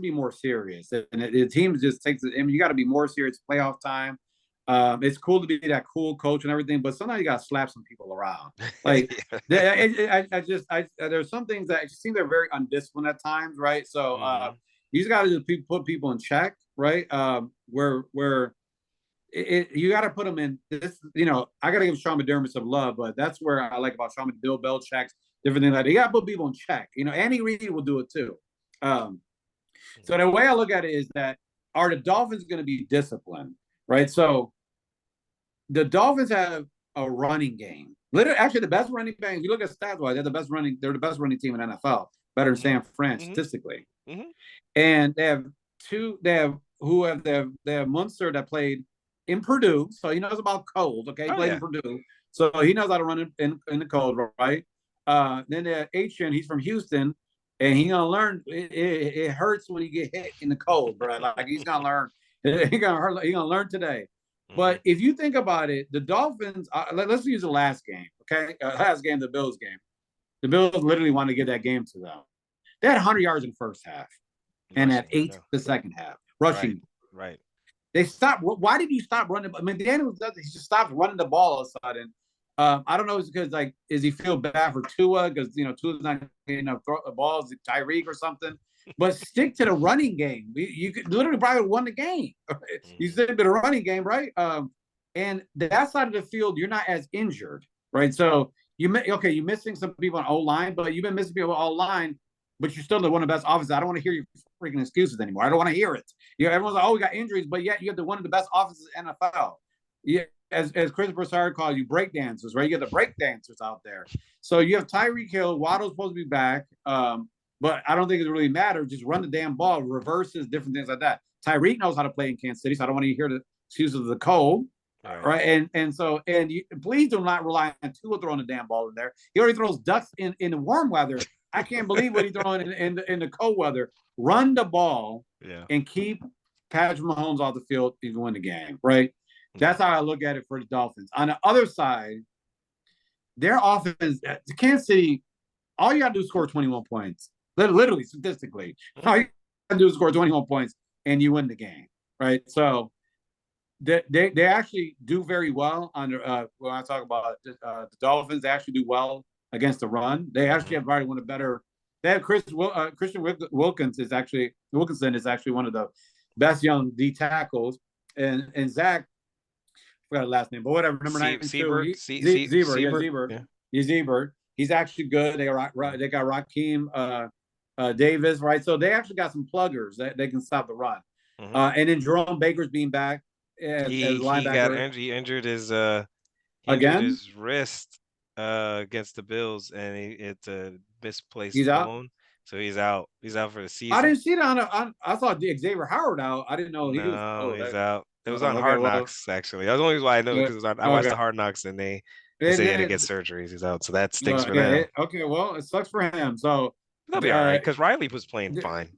be more serious, and the team just takes it. I mean, you got to be more serious. Playoff time. It's cool to be that cool coach and everything, but sometimes you got to slap some people around. Like, there's some things that it just seems they're very undisciplined at times, right? So Hmm. you just got to just put people in check, right? Where you got to put them in this. I got to give Sean McDermott some love, but that's where I like about Sean Bill Belichick's different things like that. You got to put people in check. Andy Reid will do it too. Um, so the way I look at it is that are the Dolphins going to be disciplined, right? So the Dolphins have a running game. Literally, actually, the best running game. If you look at stats wise, They're the best running team in NFL, better than Hmm. San Fran Hmm. statistically. Hmm. And they have two. They have Munster that played in Purdue, so he knows about cold. Okay, he Oh played in yeah. Purdue, so he knows how to run in the cold, right? Then they have Achan. He's from Houston, and he's gonna learn. It hurts when you get hit in the cold, bro. Like he's gonna learn. He's gonna learn today. Hmm. But if you think about it, the Dolphins. Let's use the last game. Okay, last game, the Bills game. The Bills literally wanted to give that game to them. They had 100 yards in the first half and had Rushing, I 8 know. the second half Right. rushing. Right. They stopped. Why did you stop running? I mean, Daniel does. He just stopped running the ball all of a sudden. I don't know. It's because like, is he feel bad for Tua because Tua's not getting enough balls to Tyreek or something? But stick to the running game. You could literally probably won the game. You Hmm. said a bit of running game, right? And that side of the field, you're not as injured, right? So you're missing some people on O line, but you've been missing people on O line, but you're still the one of the best offenses. I don't want to hear your freaking excuses anymore. I don't want to hear it. Everyone's like, oh, we got injuries, but yet you have one of the best offenses in the NFL. Yeah, as Chris Broussard called you, break dancers, right? You get the break dancers out there. So you have Tyreek Hill, Waddle's supposed to be back, but I don't think it really matters. Just run the damn ball, reverses, different things like that. Tyreek knows how to play in Kansas City, so I don't want to hear the excuses of the cold. Right. Right, and you, please do not rely on Tua throwing the damn ball in there. He already throws ducks in the warm weather. I can't believe what he's throwing in the cold weather. Run the ball Yeah. and keep Patrick Mahomes off the field, you can win the game, right? Yeah. That's how I look at it for the Dolphins. On the other side, their offense, Kansas City, all you got to do is score 21 points. Literally, statistically, Hmm. all you got to do is score 21 points and you win the game, right? So they actually do very well under when I talk about the Dolphins. They actually do well against the run. They actually Hmm. have probably one of the better. They have Christian Wilkinson is actually one of the best young D tackles, and Zach, I forgot his last name, but whatever, number 92, Seabird. Seabird. Yeah. Zebra. He's actually good. They got Raheem Davis, right? So they actually got some pluggers that they can stop the run. Hmm. And then Jerome Baker's being back as He got linebacker injured. He injured again. his wrist against the Bills, and it's a misplaced He's out. bone, so he's out. He's out for the I season. didn't see that I thought Xavier Howard out. I didn't know he was. No, Oh, he's out. It was on okay. Hard Well, Knocks actually. That's the only reason why I know because I watched the okay. Hard Knocks and they And say he had to then, get surgeries. He's out, so that stinks for yeah. them. Okay. Well, it sucks for him. So, They'll be all right uh, because Riley was playing fine.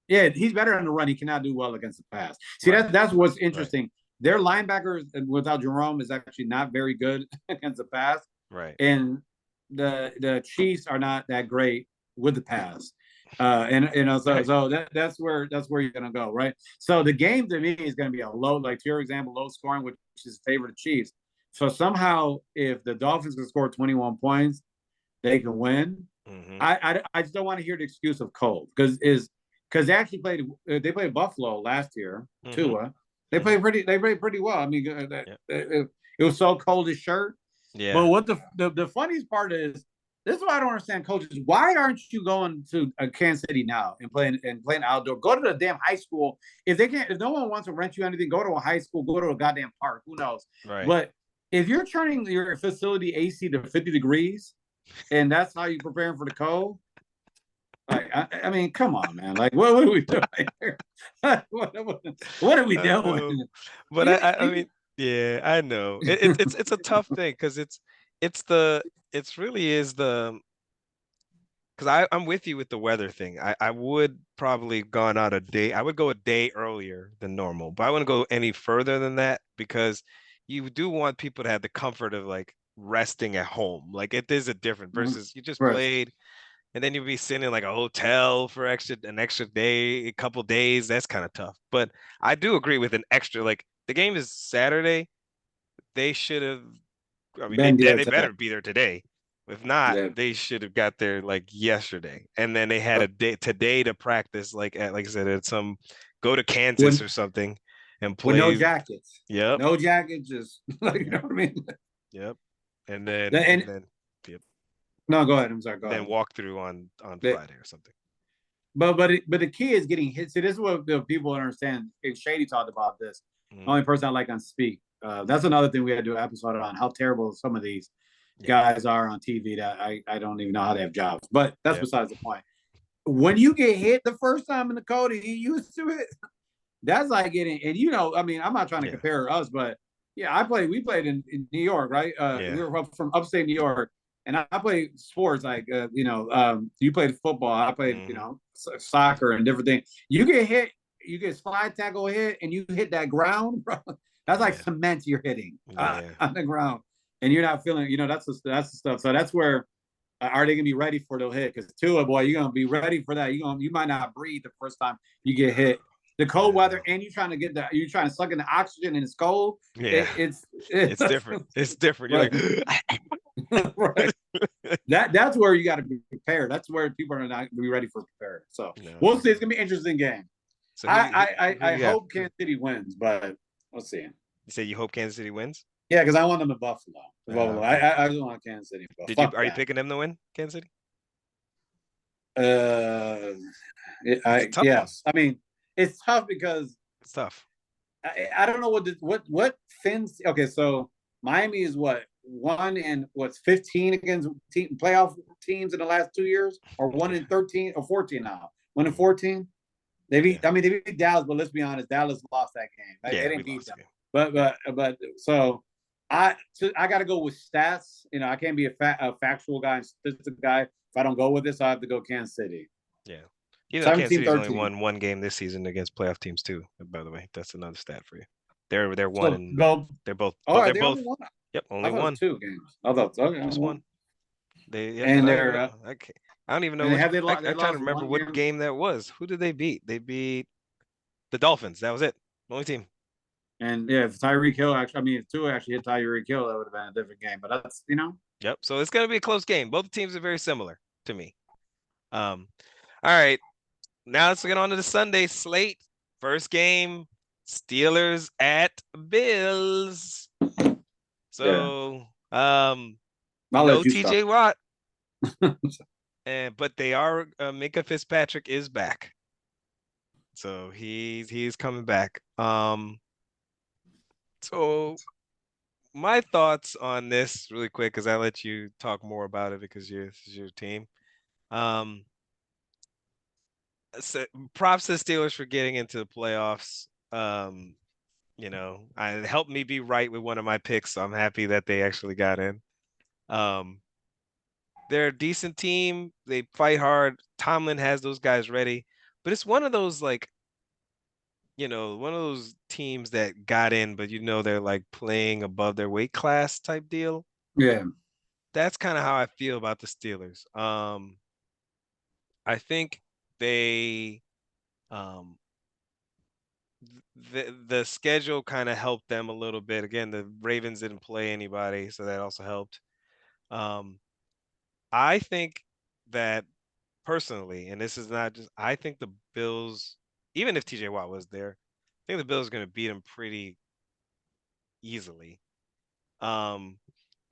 yeah, he's better on the run. He cannot do well against the pass. See, Right, that's what's right, interesting. Their linebackers without Jerome is actually not very good against the pass, right. and the Chiefs are not that great with the pass. And Right. that's where you're gonna go, right? So the game to me is gonna be a low, like to your example, low scoring, which is favor the Chiefs. So somehow, if the Dolphins can score 21 points, they can win. Hmm. I just don't want to hear the excuse of cold because they played Buffalo last year. Hmm. Tua, Hmm. they played pretty well. I mean, Yeah. it was so cold as shirt. But Yeah. what the funniest part is, this is why I don't understand coaches. Why aren't you going to Kansas City now and playing outdoor? Go to the damn high school. If no one wants to rent you anything, go to a high school, go to a goddamn park. Who knows? Right. But if you're turning your facility AC to 50 degrees and that's how you preparing for the cold, like I mean, come on, man. Like, what are we doing here? What are we I doing? know, but Even, I even, mean, yeah, I know. It's a tough thing because it's the it's really is the because I'm with you with the weather thing. I would probably gone out a day. I would go a day earlier than normal, but I wouldn't go any further than that because you do want people to have the comfort of like resting at home. Like it is a different versus you just right. played and then you'd be sitting in like a hotel for an extra day, a couple days. That's kind of tough. But I do agree with an extra like the game is Saturday. They should have. I mean, Ben there they today. better be there today. If not, Yeah. they should have got there like yesterday. And then they had Uh, a day today to practice, like I said, at some go to Kansas When or something and with no play. jackets. Yep, No jackets, just like you yep, know what I mean. yep. And Yep. no, go ahead. I'm sorry. Go Then ahead. walk through on The- Friday or something. but the key is getting hit. See, this is what the people understand. Shady talked about this. Mhm. Only person I like on speak. That's another thing we had to do an episode on how terrible some of these Yeah, guys are on TV that I don't even know how they have jobs. But that's yeah, besides the point. When you get hit the first time in the code and you used to it, that's like getting, and I mean, I'm not trying to yeah, compare us, but yeah, we played in New York, right? yeah. We were up from upstate New York, and I played sports like, you played football, I played, Hmm. soccer and different things. You get hit, you get slide tackle hit, and you hit that ground, bro. That's like Yeah, cement you're hitting yeah, on the ground, and you're not feeling, that's the stuff. So that's where are they gonna be ready for the hit? Because Tua, boy, you're gonna be ready for that. You might not breathe the first time you get hit. The cold weather, yeah. and you're trying to suck in the oxygen, and it's cold. Yeah. It's It's different. It's different. You're right, like, right. That's where you got to be prepared. That's where people are not going to be ready for prepared. So no. we'll see. It's gonna be an interesting game. So I who you got? hope Kansas City wins, but we'll see. You say you hope Kansas City wins? Yeah, because I want them in Buffalo. Buffalo. Okay. I just want Kansas City, but Did you fuck are you that. picking them to win, Kansas City? Uh, It's a tough one. yes. I mean, it's tough because It's tough. I don't know what Fins. Okay, so Miami is what 15 against playoff teams in the last 2 years, or one Yeah. in 13 or 14 now. 1 in 14. Yeah. They beat Dallas, but let's be honest, Dallas lost that game. They Yeah, we didn't beat lost them. the game. But so I got to go with stats. I can't be a factual guy and statistic guy. If I don't go with this, I have to go Kansas City. Yeah. You know, Kansas 17 City's only 13. won one game this season against playoff teams too, by the way. That's another stat for you. They're one So and go. they're both Oh, but are they're they both only one? yep, I only thought it was one. 2 games. I thought okay, Just one. one. They yep, And I don't even they're know. I don't even know and which have they I'm trying to lost remember one what game? game that was. Who did they beat? They beat the Dolphins. That was it. The only team. And yeah, if Tyreek Hill actually, I mean, if Tua actually hit Tyreek Hill, that would have been a different game. But that's. Yep. So it's gonna be a close game. Both teams are very similar to me. All right. Now let's get on to the Sunday slate. First game, Steelers at Bills. Yeah, So I'll no let you start. TJ Watt. But they are Minka Fitzpatrick is back. So he's coming back. So my thoughts on this really quick because I let you talk more about it because this is your team. Um, so props to the Steelers for getting into the playoffs. It helped me be right with one of my picks, so I'm happy that they actually got in. Um, they're a decent team. They fight hard. Tomlin has those guys ready, but it's one of those one of those teams that got in, but they're like playing above their weight class type deal. Yeah, That's kind of how I feel about the Steelers. I think they um the schedule kind of helped them a little bit. Again, the Ravens didn't play anybody, so that also helped. Um, I think that personally, and this is not just I think the Bills, even if TJ Watt was there, I think the Bills are going to beat them pretty easily. Um,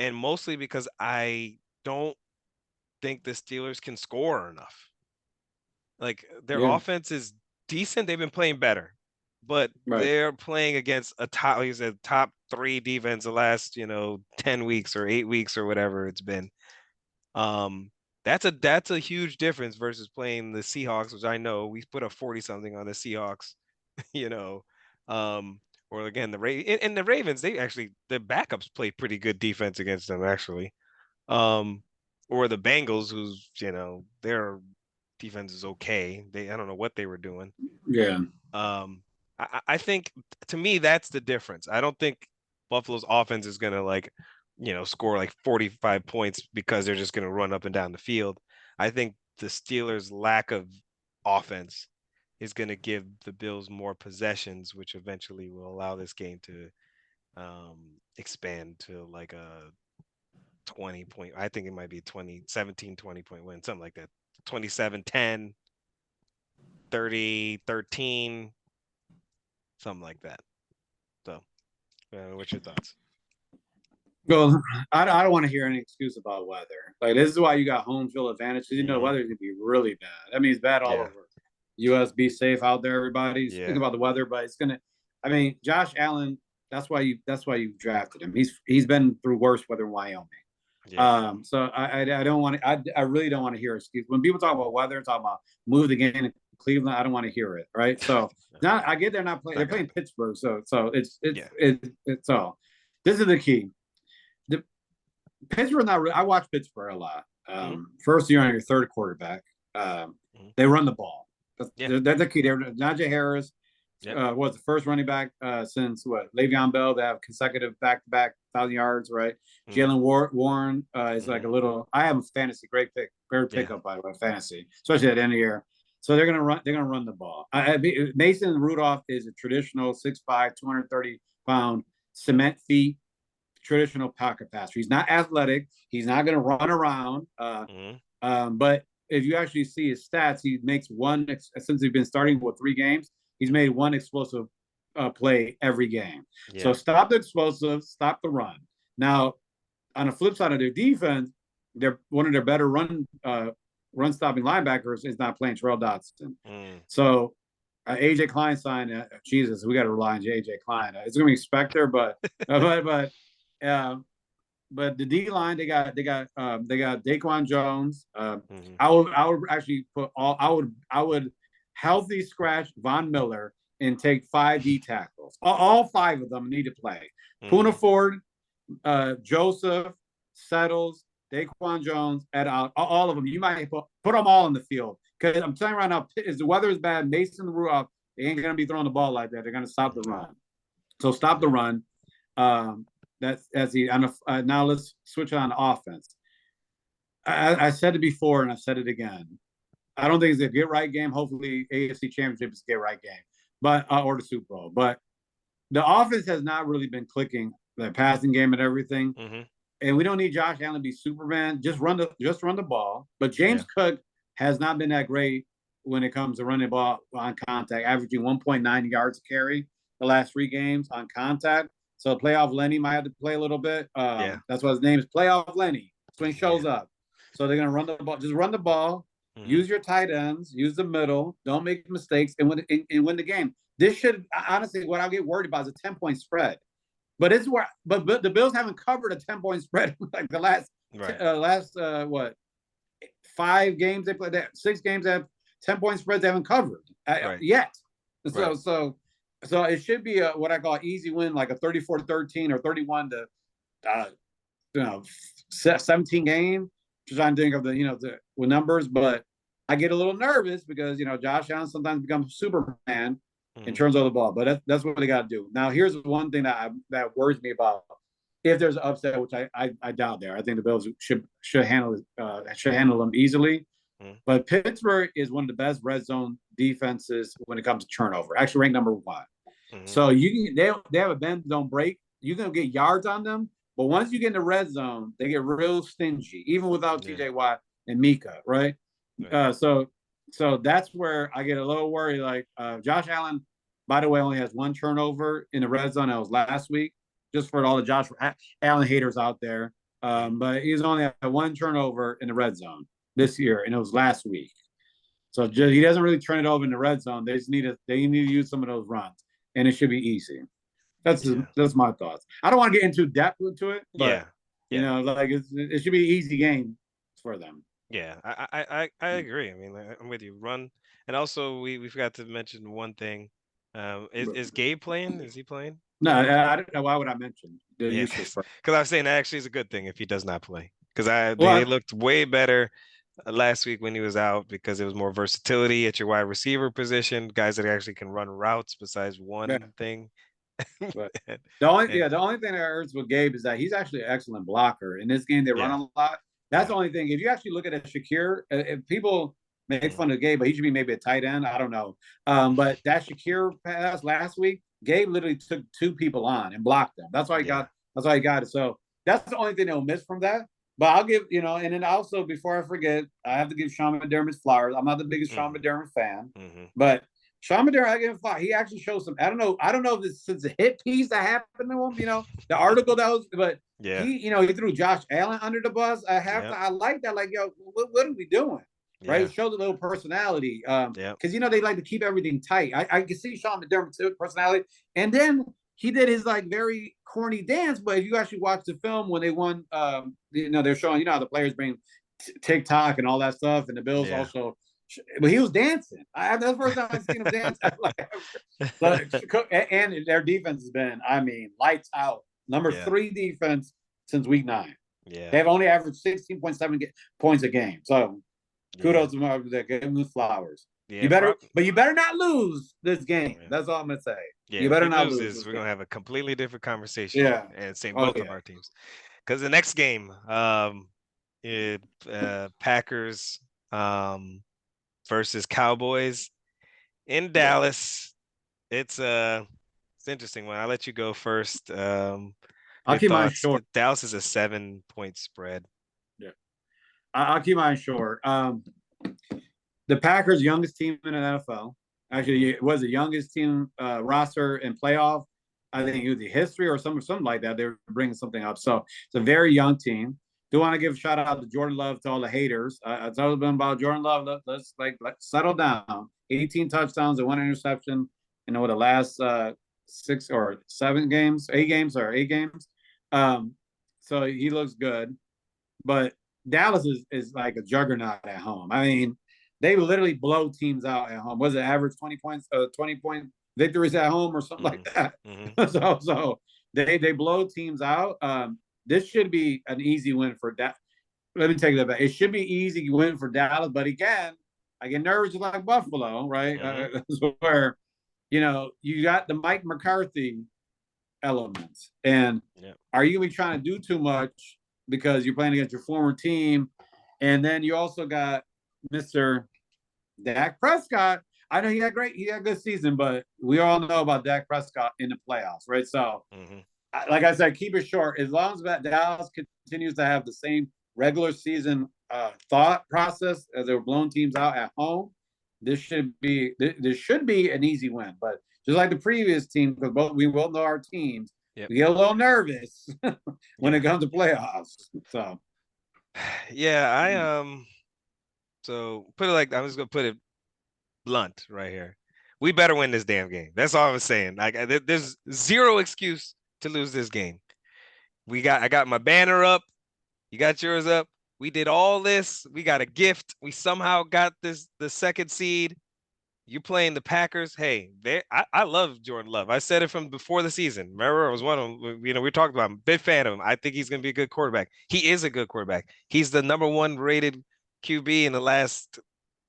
and mostly because I don't think the Steelers can score enough. Like their yeah, offense is decent. They've been playing better, but right. they're playing against a top, like you said, top three defense the last 10 weeks or 8 weeks or whatever it's been. Um, that's a huge difference versus playing the Seahawks, which I know we put a 40 something on the Seahawks, you know. Um, or again the Ravens, they actually the backups played pretty good defense against them actually. Um, or the Bengals, who's their defense is okay. I don't know what they were doing. Yeah, Um, I think to me that's the difference. I don't think Buffalo's offense is gonna score like 45 points because they're just gonna run up and down the field. I think the Steelers' lack of offense is going to give the Bills more possessions, which eventually will allow this game to expand to like a 20 point. I think it might be 20 point win, something like that. 27-10, 30-13, something like that. So, what's your thoughts? Well, I don't want to hear any excuse about weather. Like this is why you got home field advantage. You know the Hmm. weather is gonna be really bad. I mean, it's bad all Yeah, over. US, be safe out there, everybody. Speaking yeah, about the weather, but it's gonna. I mean, Josh Allen. That's why you drafted him. He's been through worse weather in Wyoming. yeah. So I don't want to. I really don't want to hear excuse when people talk about weather, talk about move the game in Cleveland. I don't want to hear it. Right. So not. I get they're not playing. Not They're gonna playing happen. Pittsburgh. So Yeah. it's all. This is the key. The Pittsburgh not. I watch Pittsburgh a lot. Hmm. First year on your third quarterback. Um, Hmm. they run the ball. Yeah. They're the key. They're Najee Harris Yep. was the first running back since what Le'Veon Bell to have consecutive back-to-back 1,000 yards, right? Hmm. Jalen Warren is like Hmm. a little. I have a fantasy, great pick, great Yeah. pickup by the way, fantasy, especially at the end of the year. So they're gonna run. They're gonna run the ball. Mason Rudolph is a traditional 6'5", 230-pound cement feet traditional pocket passer. He's not athletic. He's not going to run around. Hmm. But if you actually see his stats, he makes one since he's been starting for 3 games. He's made one explosive play every game. So Yeah. stop the explosive, stop the run. Now, on the flip side of their defense, they're one of their better run stopping linebackers is not playing Terrell Dodson. Mm. So AJ Klein signed. Jesus, we got to rely on AJ Klein. It's going to be Specter, uh, but the D line they got Daquan Jones. Hmm. I would actually put all I would healthy scratch Von Miller and take 5 D tackles. All 5 of them need to play. Puna Hmm. Ford, Joseph, Settles, Daquan Jones, et al. All of them. You might put them all in the field because I'm telling you right now, as the weather is bad, Mason Rudolph, they ain't gonna be throwing the ball like that. They're gonna stop the Okay. run. So stop the Yeah. run. That's the now let's switch on to offense. I said it before and I said it again. I don't think it's a get right game. Hopefully, AFC Championship is a get right game, but or the Super Bowl. But the offense has not really been clicking. The passing game and everything, Hmm. and we don't need Josh Allen to be Superman. Just run the ball. But James Yeah. Cook has not been that great when it comes to running the ball on contact, averaging 1.9 yards a carry the last 3 games on contact. So playoff Lenny might have to play a little bit. Yeah. That's what his name is, playoff Lenny. That's when he Yeah. shows up. So they're gonna run the ball. Just run the ball. Hmm. Use your tight ends. Use the middle. Don't make mistakes and win the game. This should honestly, what I get worried about is a 10-point spread. But it's where, but the Bills haven't covered a 10-point spread like the Right. last what 5 games they played. 6 games they have 10-point spreads they haven't covered Right. yet. Right. So it should be a what I call easy win, like a 34-13 or 31 to uh, you know 17 game. Just trying to think of with numbers, but I get a little nervous because Josh Allen sometimes becomes Superman in Hmm. terms of the ball, but that's what they got to do. Now, here's one thing that worries me about if there's an upset, which I doubt there. I think the Bills should handle them easily. Hmm. But Pittsburgh is one of the best red zone defenses when it comes to turnover. Actually, ranked number 1. Hmm. So they have a bend don't break. You can get yards on them, but once you get in the red zone, they get real stingy, even without Yeah. T.J. Watt and Mika, right? Right. So that's where I get a little worried. Like Josh Allen, by the way, only has 1 turnover in the red zone. That was last week, just for all the Josh Allen haters out there. Hmm. But he's only had 1 turnover in the red zone this year, and it was last week. So he doesn't really turn it over in the red zone. They need to use some of those runs, and it should be easy. Yeah. That's my thoughts. I don't want to get into depth into it, but Yeah. Yeah. like it should be an easy game for them. Yeah. I agree. I mean, I'm with you. Run, and also we forgot to mention one thing. Is Gabe playing? Is he playing? No, I don't know. Why would I mention the Yeah, useless because part? I was saying that actually is a good thing if he does not play. Because they Well, looked way better last week when he was out because it was more versatility at your wide receiver position, guys that actually can run routes besides yeah, one thing. but and, and the only thing that hurts with Gabe is that he's actually an excellent blocker. In this game, they run yeah, a lot. That's yeah, the only thing. If you actually look at it, Shakir, if people make fun of Gabe, but he should be maybe a tight end. I don't know. But that Shakir pass last week, Gabe literally took two people on and blocked them. That's why he Yeah. got. That's why he got it. So that's the only thing they'll miss from that. But I'll give and then also before I forget, I have to give Sean McDermott flowers. I'm not the biggest Sean Mm-hmm. McDermott fan, Mm-hmm. but Sean McDermott, I give him flowers. He actually showed some. I don't know. I don't know if this is a hit piece that happened to him. The article that was, but Yeah. he threw Josh Allen under the bus. Yep. I like that. Like, yo, what are we doing? Right? Yeah. It shows a little personality. Yep. Because they like to keep everything tight. I can see Sean McDermott's personality, and then he did his like very corny dance. But if you actually watch the film when they won, they're showing how the players bring TikTok and all that stuff, and the Bills Yeah. also. But he was dancing. That's the first time I've seen him dance. And their defense has been, I mean, lights out. Number Yeah. 3 defense since week 9. Yeah. They've only averaged 16.7 points a game. So kudos to them. Give them the flowers. Yeah. You better not lose this game. Yeah. That's all I'm gonna say. Yeah, you better if he not loses, lose. we're gonna have a completely different conversation. Yeah. And same Oh, both of our teams. Because the next game, Packers versus Cowboys in Dallas. It's an interesting one. I'll let you go first. I'll Your keep mine thoughts? short. Dallas is a 7-point spread. Yeah. I'll keep mine short. The Packers, youngest team in the NFL. Actually, it was the youngest team roster in playoff. I think it was the history or something like that. They were bringing something up. So it's a very young team. Do want to give a shout out to Jordan Love to all the haters. It's always been about Jordan Love. Let's settle down. 18 touchdowns and 1 interception. The last 6 or 7 games, 8 games. So he looks good, but Dallas is like a juggernaut at home. I mean, they literally blow teams out at home. Was it average 20 points, 20-point victories at home or something like that? Mm-hmm. so they blow teams out. This should be an easy win for Dallas. Let me take that back. It should be easy win for Dallas, but again, I get nervous like Buffalo, right? Mm-hmm. Where you got the Mike McCarthy elements, and are you gonna be trying to do too much because you're playing against your former team, and then you also got Mr. Dak Prescott. I know he had a good season, but we all know about Dak Prescott in the playoffs, right? So, like I said, keep it short. As long as Dallas continues to have the same regular season thought process as they were blowing teams out at home, this should be an easy win. But just like the previous team, because we will know our teams, we get a little nervous when it comes to playoffs. So, yeah, So put it like I'm just gonna put it blunt right here. We better win this damn game. That's all I'm saying. Like there's zero excuse to lose this game. I got my banner up. You got yours up. We did all this. We got a gift. We somehow got the second seed. You're playing the Packers. Hey, I love Jordan Love. I said it from before the season. Remember, I was one of them. We talked about him. Big fan of him. I think he's going to be a good quarterback. He is a good quarterback. He's the number 1 rated QB in the last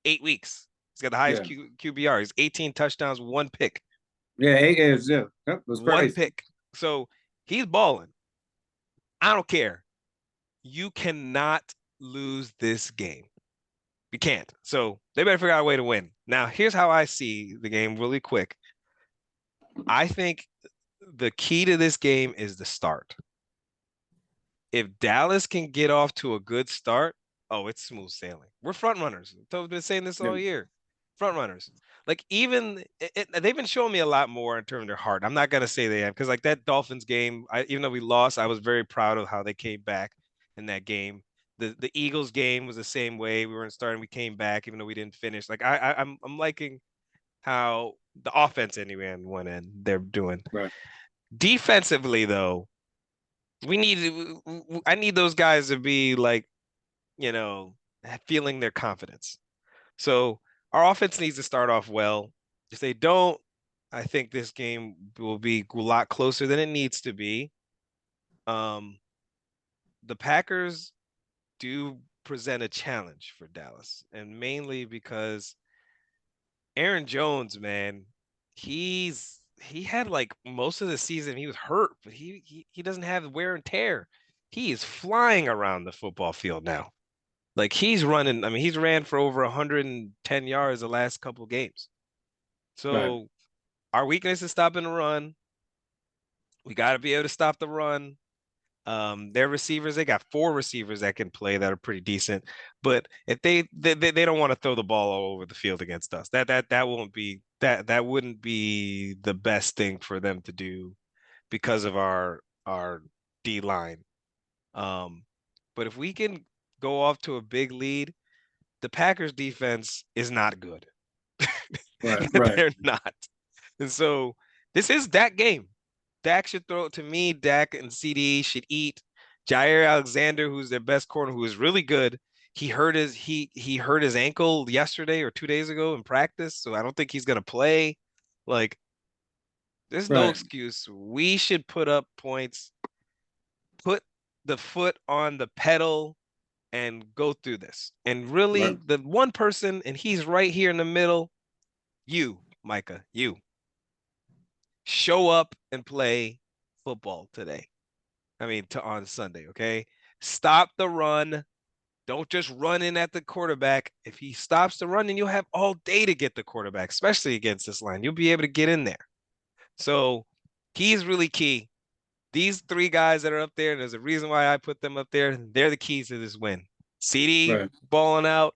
8 weeks. He's got the highest QBR. He's 18 touchdowns, 1 pick. Yeah, it was crazy. 1 pick. So he's balling. I don't care. You cannot lose this game. You can't. So they better figure out a way to win. Now, here's how I see the game really quick. I think the key to this game is the start. If Dallas can get off to a good start, it's smooth sailing. We're front runners. I've been saying this all year. Front runners. Like even they've been showing me a lot more in terms of their heart. I'm not gonna say they am because like that Dolphins game, even though we lost, I was very proud of how they came back in that game. The Eagles game was the same way. We weren't starting, we came back even though we didn't finish. Like I'm liking how the offense anyway on one end they're doing. Right. Defensively though, I need those guys to be like, feeling their confidence. So our offense needs to start off well. If they don't, I think this game will be a lot closer than it needs to be. The Packers do present a challenge for Dallas, and mainly because Aaron Jones, man, he had like most of the season he was hurt, but he doesn't have wear and tear. He is flying around the football field now. Like he's running. I mean, he's ran for over 110 yards the last couple games. Right. So our weakness is stopping the run. We got to be able to stop the run. Their receivers, they got four receivers that can play that are pretty decent. But if they don't want to throw the ball all over the field against us, that won't be that wouldn't be the best thing for them to do because of our D line. Um, but if we can go off to a big lead, the Packers defense is not good. Right. Right. They're not. And so this is that game. Dak should throw it to me. Dak and CD should eat. Jair Alexander, who's their best corner, who is really good. He hurt his ankle yesterday or 2 days ago in practice, so I don't think he's gonna play. Like, there's no Right. excuse. We should put up points, put the foot on the pedal, and go through this. And really, Right. the one person, and he's right here in the middle, you, Micah, you show up and play football today. I mean, on Sunday, okay? Stop the run. Don't just run in at the quarterback. If he stops the run, then you'll have all day to get the quarterback, especially against this line. You'll be able to get in there. So he's really key. These three guys that are up there, and there's a reason why I put them up there. They're the keys to this win. CD Right. balling out,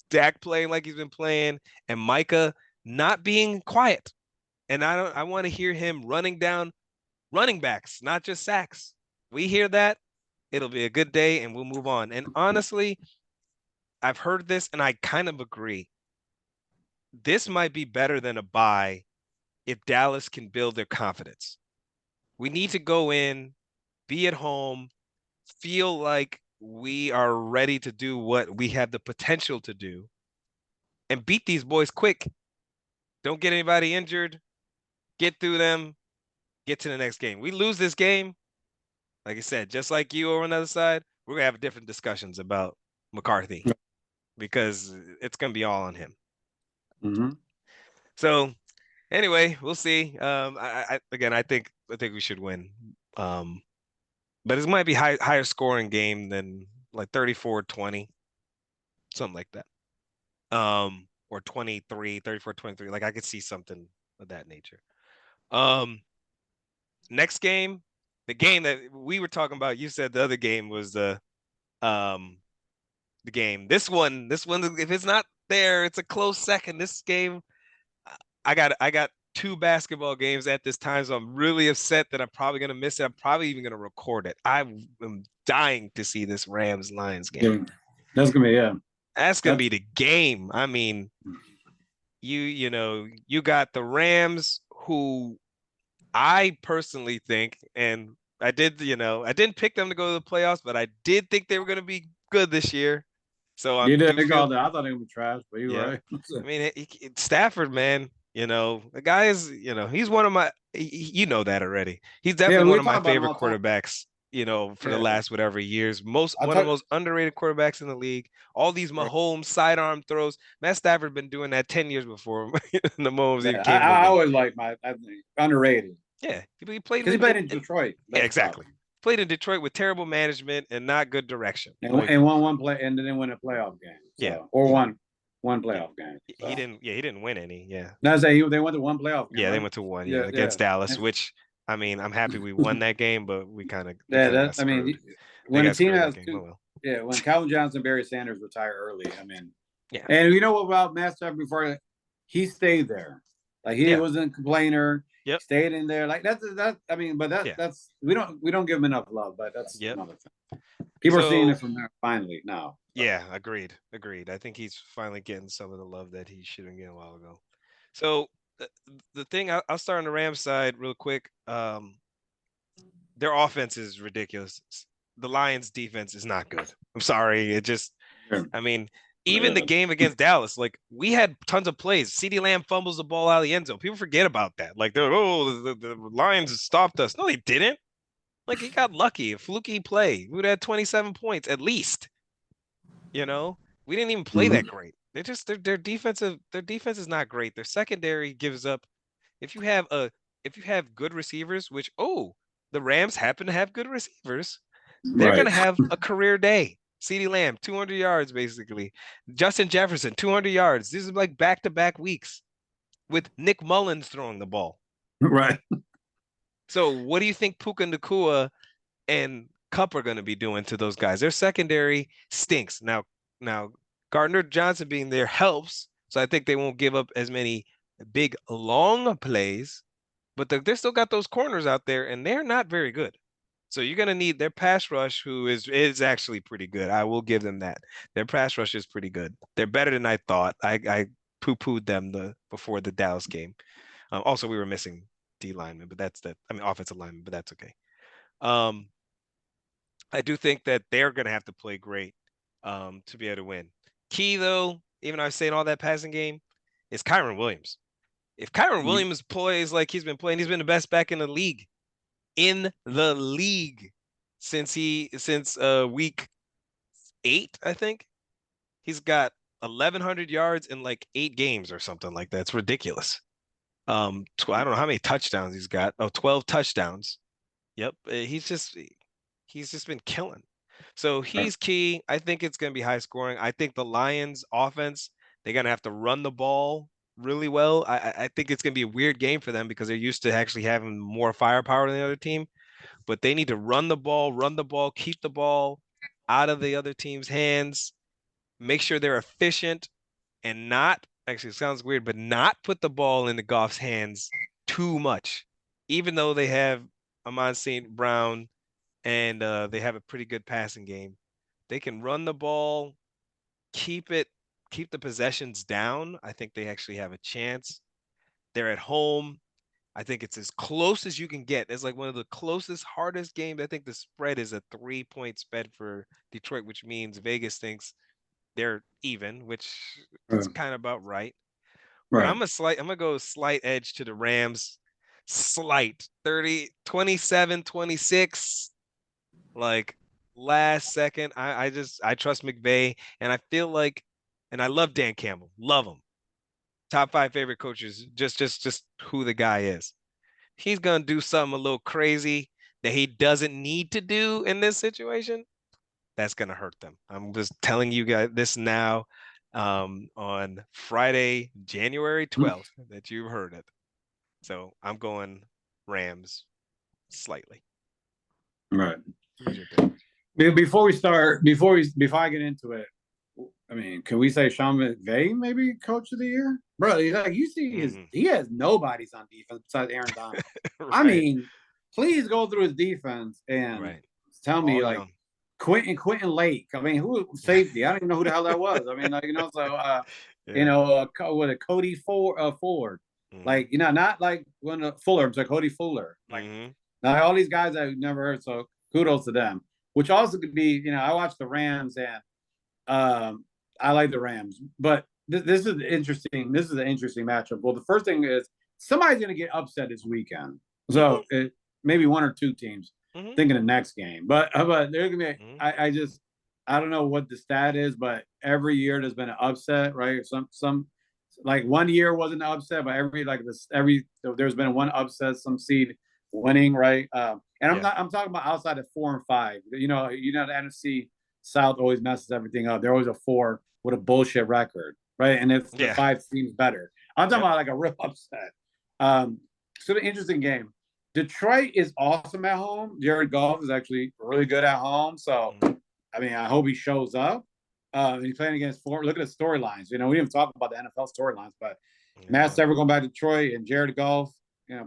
Dak playing like he's been playing, and Micah not being quiet. And I want to hear him running down running backs, not just sacks. We hear that, it'll be a good day and we'll move on. And honestly, I've heard this and I kind of agree. This might be better than a bye if Dallas can build their confidence. We need to go in, be at home, feel like we are ready to do what we have the potential to do and beat these boys quick. Don't get anybody injured, get through them, get to the next game. We lose this game, like I said, just like you over on the other side, we're gonna have different discussions about McCarthy because it's gonna be all on him. Mm-hmm. So anyway, we'll see. Again, I think we should win. Um, but it might be higher scoring game than like 34-20, something like that. Or 34-23. Like I could see something of that nature. Um, Next game, the game that we were talking about, you said the other game was um the game. This one, if it's not there, it's a close second. This game, I got two basketball games at this time, so I'm really upset that I'm probably gonna miss it. I'm probably even gonna record it. I am dying to see this Rams Lions game. Yeah. That's gonna be That's gonna That's be the game. I mean, you got the Rams who I personally think, and I didn't pick them to go to the playoffs, but I did think they were gonna be good this year. So I you did. do They feel called it. I thought it would be trash, but you were Yeah. right. I mean, Stafford, man, the guy is, he's one of my, you know that already. He's Yeah, definitely one we of talk my about him favorite all the time. quarterbacks, for the Yeah, last whatever years. I One of talk. the most underrated quarterbacks in the league. All these Right. Mahomes sidearm throws. Matt Stafford been doing that 10 years before the Mahomes even Yeah, came to the I league. always like I think underrated Yeah. He played because he played in Detroit. yeah, That's the exactly. problem. Played in Detroit with terrible management and not good direction. And Like, and won one play and then win a playoff game. yeah, So or one yeah. playoff game. So He didn't win any. Yeah. now say they went to one playoff game, Yeah, they right? went to one, yeah, Yeah, yeah. against Dallas, And, which I mean, I'm happy we won that game, but we yeah, kind of that got I mean, screwed. They when a got team screwed that has game. Oh two, well. yeah, when Calvin Johnson, Barry Sanders retire early, I mean, Yeah. and you know what about Matt Stafford before he stayed there, like he Yeah. wasn't a complainer, Yep. stayed in there, like that. I mean, but Yeah. that's we don't give him enough love, but that's Yep. another thing. People are seeing So it from there finally now. So. yeah, agreed. I think he's finally getting some of the love that he should have gotten a while ago. So the, the thing I'll start on the Rams side real quick. Their offense is ridiculous. The Lions defense is not good. I'm sorry. Yeah. I mean, even the Yeah. game against Dallas, like we had tons of plays. CeeDee Lamb fumbles the ball out of the end zone. People forget about that. Like they're the Lions stopped us. No, they didn't. Like he got lucky, a fluky play. We would have had 27 points at least. We didn't even play Mhm. that great. Their defense is not great. Their secondary gives up. If you have good receivers, which the Rams happen to have good receivers, they're Right. gonna have a career day. CeeDee Lamb, 200 yards basically. Justin Jefferson, 200 yards. These are like back-to-back weeks with Nick Mullins throwing the ball. Right. So what do you think Puka Nacua and Cup are going to be doing to those guys? Their secondary stinks. Now Gardner Johnson being there helps. So I think they won't give up as many big long plays, but they're still got those corners out there, and they're not very good. So you're gonna need their pass rush, who is actually pretty good. I will give them that. Their pass rush is pretty good. They're better than I thought. I poo-pooed them before the Dallas game. Also, we were missing D lineman, but that's that. I mean, offensive lineman, but that's okay. Um, I do think that they're gonna have to play great to be able to win. Key though, even though I was saying all that passing game, is Kyron Williams. If Kyron Williams plays like he's been playing, he's been the best back in the league. In the league since week 8, I think. He's got 1,100 yards in like 8 games or something like that. It's ridiculous. I don't know how many touchdowns he's got. Oh, 12 touchdowns. Yep. He's just been killing. So he's key. I think it's going to be high scoring. I think the Lions offense, they're going to have to run the ball really well. I think it's going to be a weird game for them because they're used to actually having more firepower than the other team, but they need to run the ball, keep the ball out of the other team's hands, make sure they're efficient, and not actually it sounds weird, but not put the ball in the Goff's hands too much. Even though they have Amon St. Brown and they have a pretty good passing game, they can run the ball, keep it, keep the possessions down. I think they actually have a chance. They're at home. I think it's as close as you can get. It's like one of the closest, hardest games. I think the spread is a 3-point spread for Detroit, which means Vegas thinks they're even, which is kind of about right. But Right. I'm gonna go slight edge to the Rams. Slight 30, 27, 26. Like last second. I trust McVay, and I feel like, and I love Dan Campbell. Love him. Top 5 favorite coaches. Just who the guy is. He's gonna do something a little crazy that he doesn't need to do in this situation. That's gonna hurt them. I'm just telling you guys this now, on Friday, January 12th, that you've heard it. So I'm going Rams slightly. Right. Who's your pick? Before I get into it, I mean, can we say Sean McVay maybe coach of the year? Bro, like you see he has nobody's on defense besides Aaron Donald. Right. I mean, please go through his defense and Right. tell me All like young. Quentin Lake. I mean, who safety? I don't even know who the hell that was. I mean, like, so Yeah. with a Cody Ford. Mhm. Like, not like when Fuller, it's like Cody Fuller. Like Mhm. now all these guys I've never heard, so kudos to them. Which also could be, I watched the Rams and I like the Rams, but this is interesting. This is an interesting matchup. Well, the first thing is somebody's going to get upset this weekend, Mhm. so maybe one or two teams Mhm. thinking the next game. But they're going to be. Mhm. I don't know what the stat is, but every year there's been an upset, right? Some like one year wasn't an upset, but every there's been one upset, some seed winning, right? And Yeah. I'm talking about outside of 4 and 5. The NFC South always messes everything up. They're always a 4 with a bullshit record, right? And if the Yeah. 5 seems better, I'm talking Yep. about like a real upset. So an interesting game. Detroit is awesome at home. Jared Goff is actually really good at home. So Mhm. I mean, I hope he shows up. He's playing against four. Look at the storylines. We didn't even talk about the NFL storylines, but Matt Yeah. Stafford going back to Detroit and Jared Goff,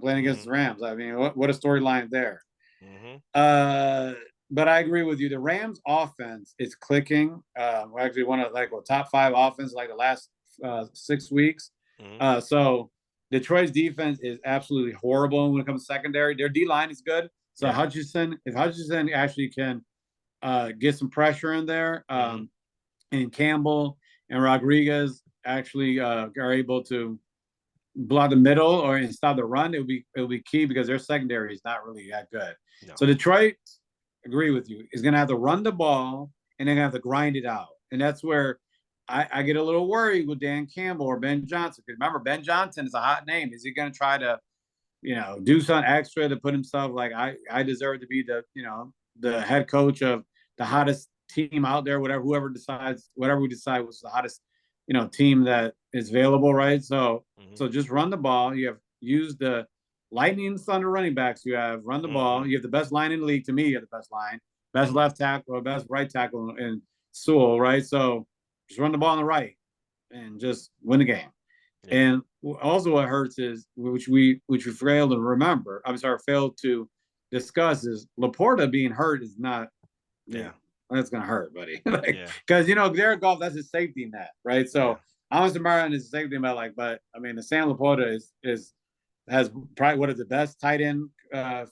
playing against Mhm. the Rams. I mean, what a storyline there. Mhm. Uh, but I agree with you. The Rams offense is clicking. We're actually one of like top 5 offense like the last 6 weeks. Mhm. So Detroit's defense is absolutely horrible when it comes to secondary. Their D line is good. So Yeah. if Hutchinson actually can get some pressure in there, Mhm. and Campbell and Rodriguez actually are able to block the middle or stop the run, it'll be key because their secondary is not really that good. No. So Detroit, agree with you, is going to have to run the ball and they're going to have to grind it out, and that's where I get a little worried with Dan Campbell or Ben Johnson. Because remember, Ben Johnson is a hot name. Is he going to try to do something extra to put himself like I deserve to be the head coach of the hottest team out there, whatever we decide was the hottest, team that is available, right? So Hmm. so just run the ball. You have used the Lightning and Thunder running backs. You have run the Hmm. ball. You have the best line in the league. To me, you have the best line, best Hmm. left tackle, or best right tackle in Sewell, right? So just run the ball on the right and just win the game. Yeah. And also, what hurts is which we failed to remember. I'm sorry, failed to discuss is Laporta being hurt is not. Yeah, Yeah. that's gonna hurt, buddy. Like, Yeah. because Jared Goff, that's his safety net, right? Yeah. So Thomas Martin is a safety net, like, but I mean, the Sam Laporta is has probably one of the best tight end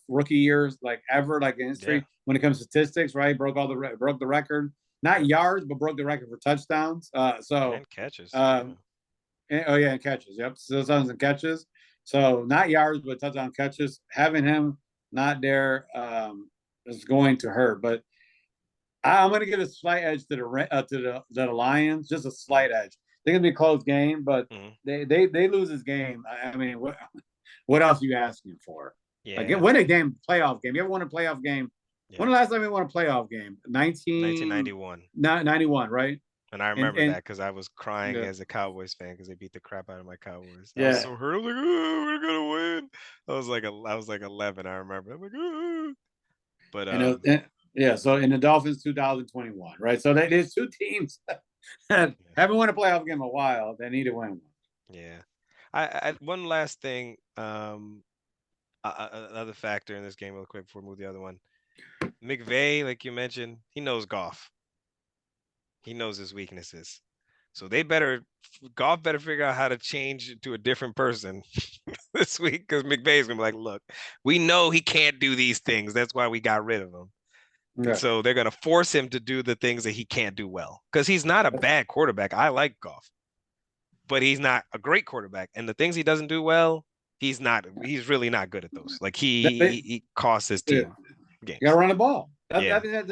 rookie years like ever, like in Yeah. history when it comes to statistics, right? Broke the record, not Yep. yards, but broke the record for touchdowns. And catches. Uh, Yeah. oh yeah, and catches. Yep, touchdowns and catches. So not yards, but touchdown catches. Having him not there is going to hurt. But I'm going to give a slight edge to the Lions, just a Hmm. slight edge. They're going to be a close game, but Hmm. they lose this game. I mean, what else are you asking for? Like, Yeah. win a game, playoff game. You ever won a playoff game? Yeah. When the last time you won a playoff game? 1991. 1991, right? And I remember And that because I was crying yeah, as a Cowboys fan because they beat the crap out of my Cowboys. I was yeah, so hurt. I was like, "Oh, we're gonna win." I was like 11. I remember. I'm like, "Oh." But and yeah. So in the Dolphins 2021, right? So there's two teams that yeah, haven't won a playoff game in a while. They need to win one. yeah. I one last thing. Another factor in this game, real quick before we move to the other one. McVay, like you mentioned, he knows golf. He knows his weaknesses. So golf better figure out how to change to a different person this week because McVay's gonna be like, look, we know he can't do these things. That's why we got rid of him. And Yeah. so they're gonna force him to do the things that he can't do well. Because he's not a bad quarterback. I like golf, but he's not a great quarterback. And the things he doesn't do well, he's really not good at those. Like he costs his Yeah. team You got to games. run the ball. Yeah. Yeah.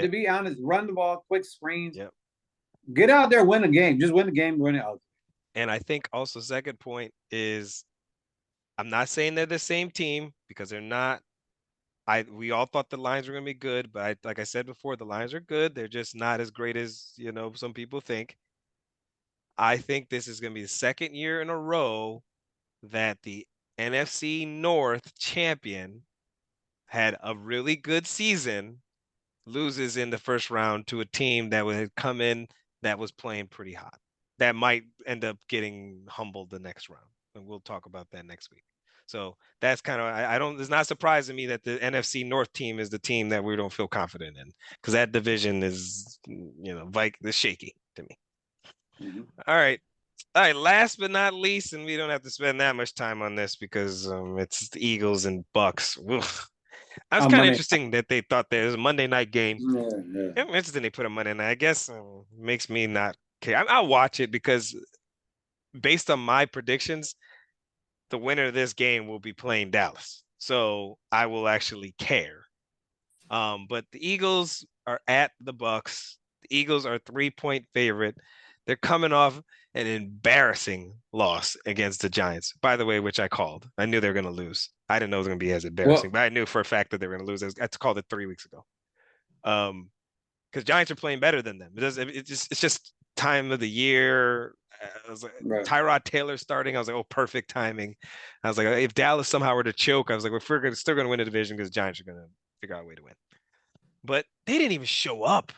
To be honest, run the ball, quick screens, Yep. get out there, win the game. Just win the game, win it out. And I think also second point is I'm not saying they're the same team because they're not. We all thought the Lions were gonna be good, but like I said before, the Lions are good. They're just not as great as some people think. I think this is gonna be the second year in a row that the NFC North champion had a really good season, loses in the first round to a team that had come in that was playing pretty hot. That might end up getting humbled the next round. And we'll talk about that next week. So that's kind of I don't it's not surprising me that the NFC North team is the team that we don't feel confident in because that division is is shaky to me. Mhm. All right. All right, last but not least, and we don't have to spend that much time on this because it's the Eagles and Bucs. That's On kind of Monday. interesting that they thought there was a Monday night game. Yeah, yeah. I'm interested they put a Monday night. I guess makes me not care. I'll watch it because based on my predictions, the winner of this game will be playing Dallas. So I will actually care. But the Eagles are at the Bucs. The Eagles are a 3-point favorite. They're coming off an embarrassing loss against the Giants, by the way, which I called. I knew they were going to lose. I didn't know it was going to be as embarrassing, Well, but I knew for a fact that they were going to lose. I called it 3 weeks ago. Because Giants are playing better than them. It's just time of the year. I was like, right. Tyrod Taylor starting. I was like, oh, perfect timing. I was like, if Dallas somehow were to choke, I was like, well, if we're still going to win the division because Giants are going to figure out a way to win. But they didn't even show up.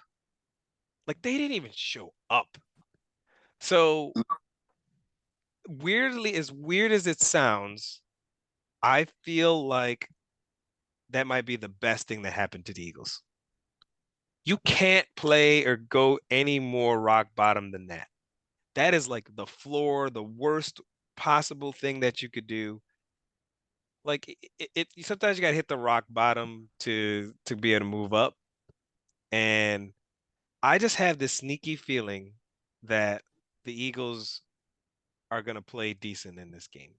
Like they didn't even show up. So weirdly, as weird as it sounds, I feel like that might be the best thing that happened to the Eagles. You can't play or go any more rock bottom than that. That is like the floor, the worst possible thing that you could do. Like sometimes you gotta hit the rock bottom to be able to move up. And I just have this sneaky feeling that the Eagles are gonna play decent in this game.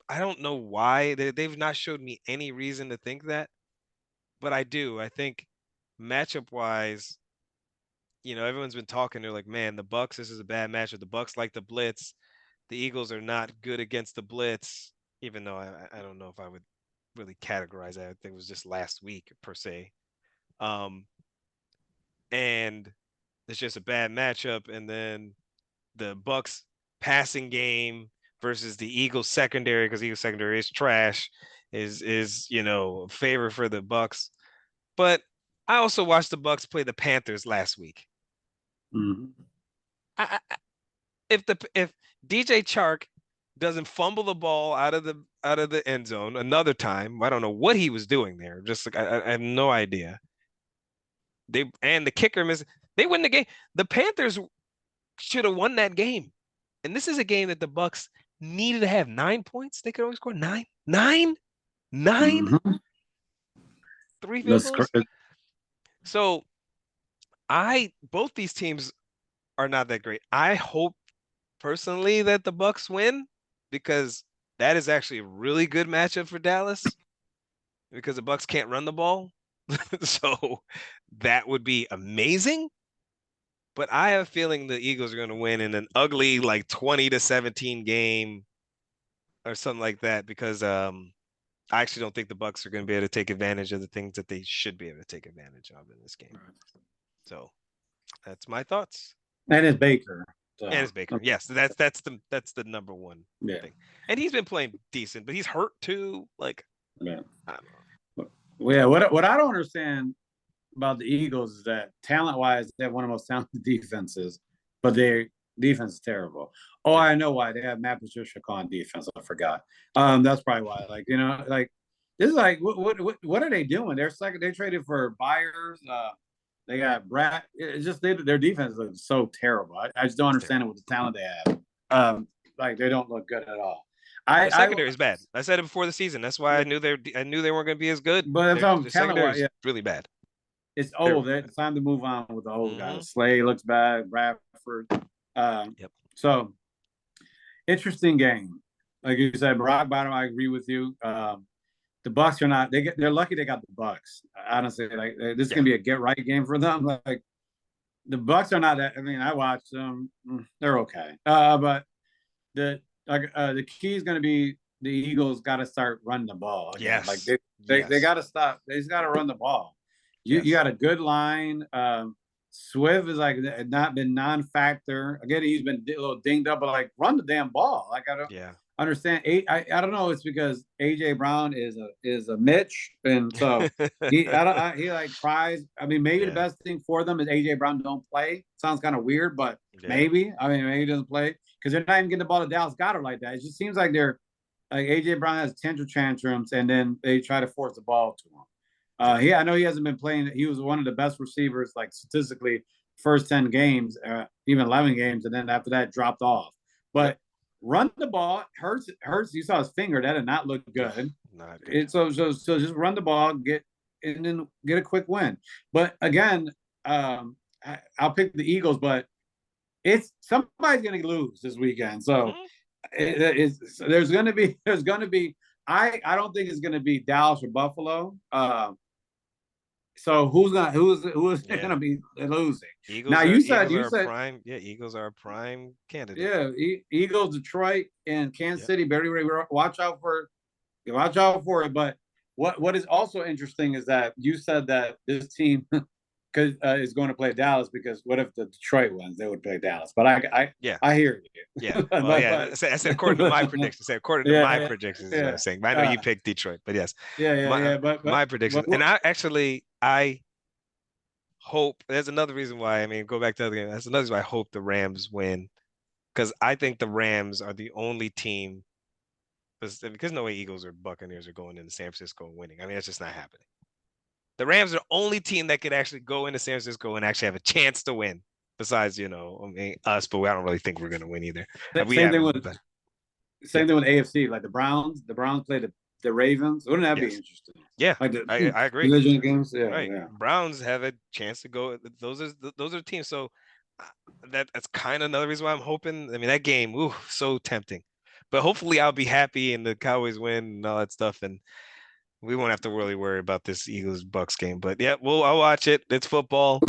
I don't know why. They've not showed me any reason to think that, but I do. I think matchup wise, everyone's been talking. They're like, man, the Bucs, this is a bad matchup. The Bucs like the blitz. The Eagles are not good against the blitz, even though I don't know if I would really categorize that. I think it was just last week per se. Um, and it's just a bad matchup. And then the Bucs passing game versus the Eagles secondary, because Eagles secondary is trash, is favor for the Bucs. But I also watched the Bucs play the Panthers last week. Mhm. If DJ Chark doesn't fumble the ball out of the end zone another time, I don't know what he was doing there. Just like I have no idea. The kicker miss. They win the game. The Panthers should have won that game. And this is a game that the Bucs needed to have 9 points. They could only score nine. Nine? Mhm. Three field That's goals. correct. So both these teams are not that great. I hope personally that the Bucs win because that is actually a really good matchup for Dallas because the Bucs can't run the ball. So that would be amazing. But I have a feeling the Eagles are going to win in an ugly like 20-17 game or something like that because I actually don't think the Bucs are going to be able to take advantage of the things that they should be able to take advantage of in this game. So that's my thoughts. And it's Baker. And So it's Baker. Yes, that's the number one yeah. thing. And he's been playing decent, but he's hurt too. Like Yeah. I don't know. Well, yeah. What I don't understand about the Eagles is that talent wise, they have one of the most talented defenses, but their defense is terrible. Oh, Yeah. I know why. They have Matt Patricia on defense. I forgot. That's probably why. Like, like this is like what are they doing? They're second. They traded for Byers. They got Brad. It's just their defense looks so terrible. I just don't It's understand it terrible. with the talent they have. Like they don't look good at all. Their I secondary is bad. I said it before the season. That's why I knew they weren't going to be as good. but that's all Their talent secondary wise. is Yeah, really bad. it's They're old. really It's time to move on with the old bad. guys. Slay looks bad. Bradford. Yep. So interesting game. Like you said, rock bottom. I agree with you. The Bucs are not. They're lucky they got the Bucs. Honestly, like this is Yeah. gonna be a get right game for them. Like the Bucs are not that. I mean, I watched them. They're okay. But the key is gonna be the Eagles got to start running the ball again. Like Yes. they Yes. got to stop. They just got to run the ball. You Yes. got a good line. Swift is like not been non-factor. Again, he's been a little dinged up, but like run the damn ball. Like I don't Yeah. understand. I don't know. It's because AJ Brown is a Mitch, and so he like tries. I mean, maybe the Yeah. best thing for them is AJ Brown don't play. Sounds kind of weird, but Yeah. maybe. I mean, maybe he doesn't play because they're not even getting the ball to Dallas Goedert like that. It just seems like they're like AJ Brown has tantrum tantrums, and then they try to force the ball to him. Yeah. I know he hasn't been playing. He was one of the best receivers, like statistically, first 10 games, even 11 games, and then after that dropped off. Yep. But run the ball. Hurts. You saw his finger. That did not look Ugh, good. not good. So just run the ball, and then get a quick win. But again, I'll pick the Eagles, but it's somebody's going to lose this weekend. So Mhm. there's going to be. I don't think it's going to be Dallas or Buffalo. So who's going Yeah. to be losing? Now Eagles are you said Eagles you are a said prime. Yeah, Eagles are a prime candidate. yeah, Eagles, Detroit, and Kansas Yep. City. Very, very watch out for watch out for it. But what is also interesting is that you said that this team is going to play Dallas because what if the Detroit wins? They would play Dallas. But Yeah. I hear Yeah. you. Well, yeah. But I said according to my predictions. I said according to my yeah, predictions is what I'm yeah, saying. But I know uh, you picked Detroit, but yes, yeah. my my predictions. And I hope there's another reason why. I mean, go back to the other game. That's another reason why I hope the Rams win because I think the Rams are the only team because no way Eagles or Buccaneers are going into San Francisco and winning. I mean, that's just not happening. The Rams are the only team that could actually go into San Francisco and actually have a chance to win. Besides, I mean, us, but I don't really think we're going to win either. We same thing haven't, with but yeah, same thing with AFC. Like the Browns play the Ravens. Wouldn't that be yes, interesting? yeah, Like I the agree. division games. Yeah, Right, yeah. Browns have a chance to go. Those are teams. So uh, that's kind of another reason why I'm hoping. I mean, that game, ooh, so tempting. But hopefully, I'll be happy and the Cowboys win and all that stuff, and we won't have to really worry about this Eagles Bucks game. But yeah, I'll watch it. It's football.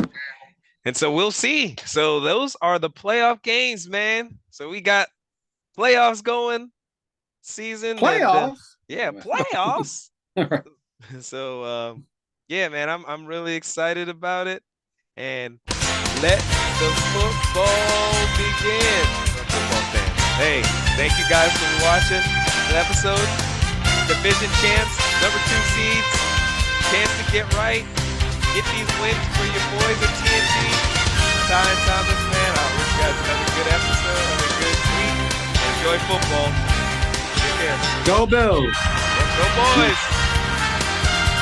And so we'll see. So those are the playoff games, man. So we got playoffs going, season, and Playoffs. yeah, playoffs. So yeah, man, I'm really excited about it. and let the football begin. Football fans. Hey, thank you guys for watching the episode. Division champs, number 2 seeds, chance to get right, get these wins for your boys at TnT. Tye and Thomas, man, I wish you guys another good episode, have a good week, and enjoy football. Take care. Go Bills. Go boys.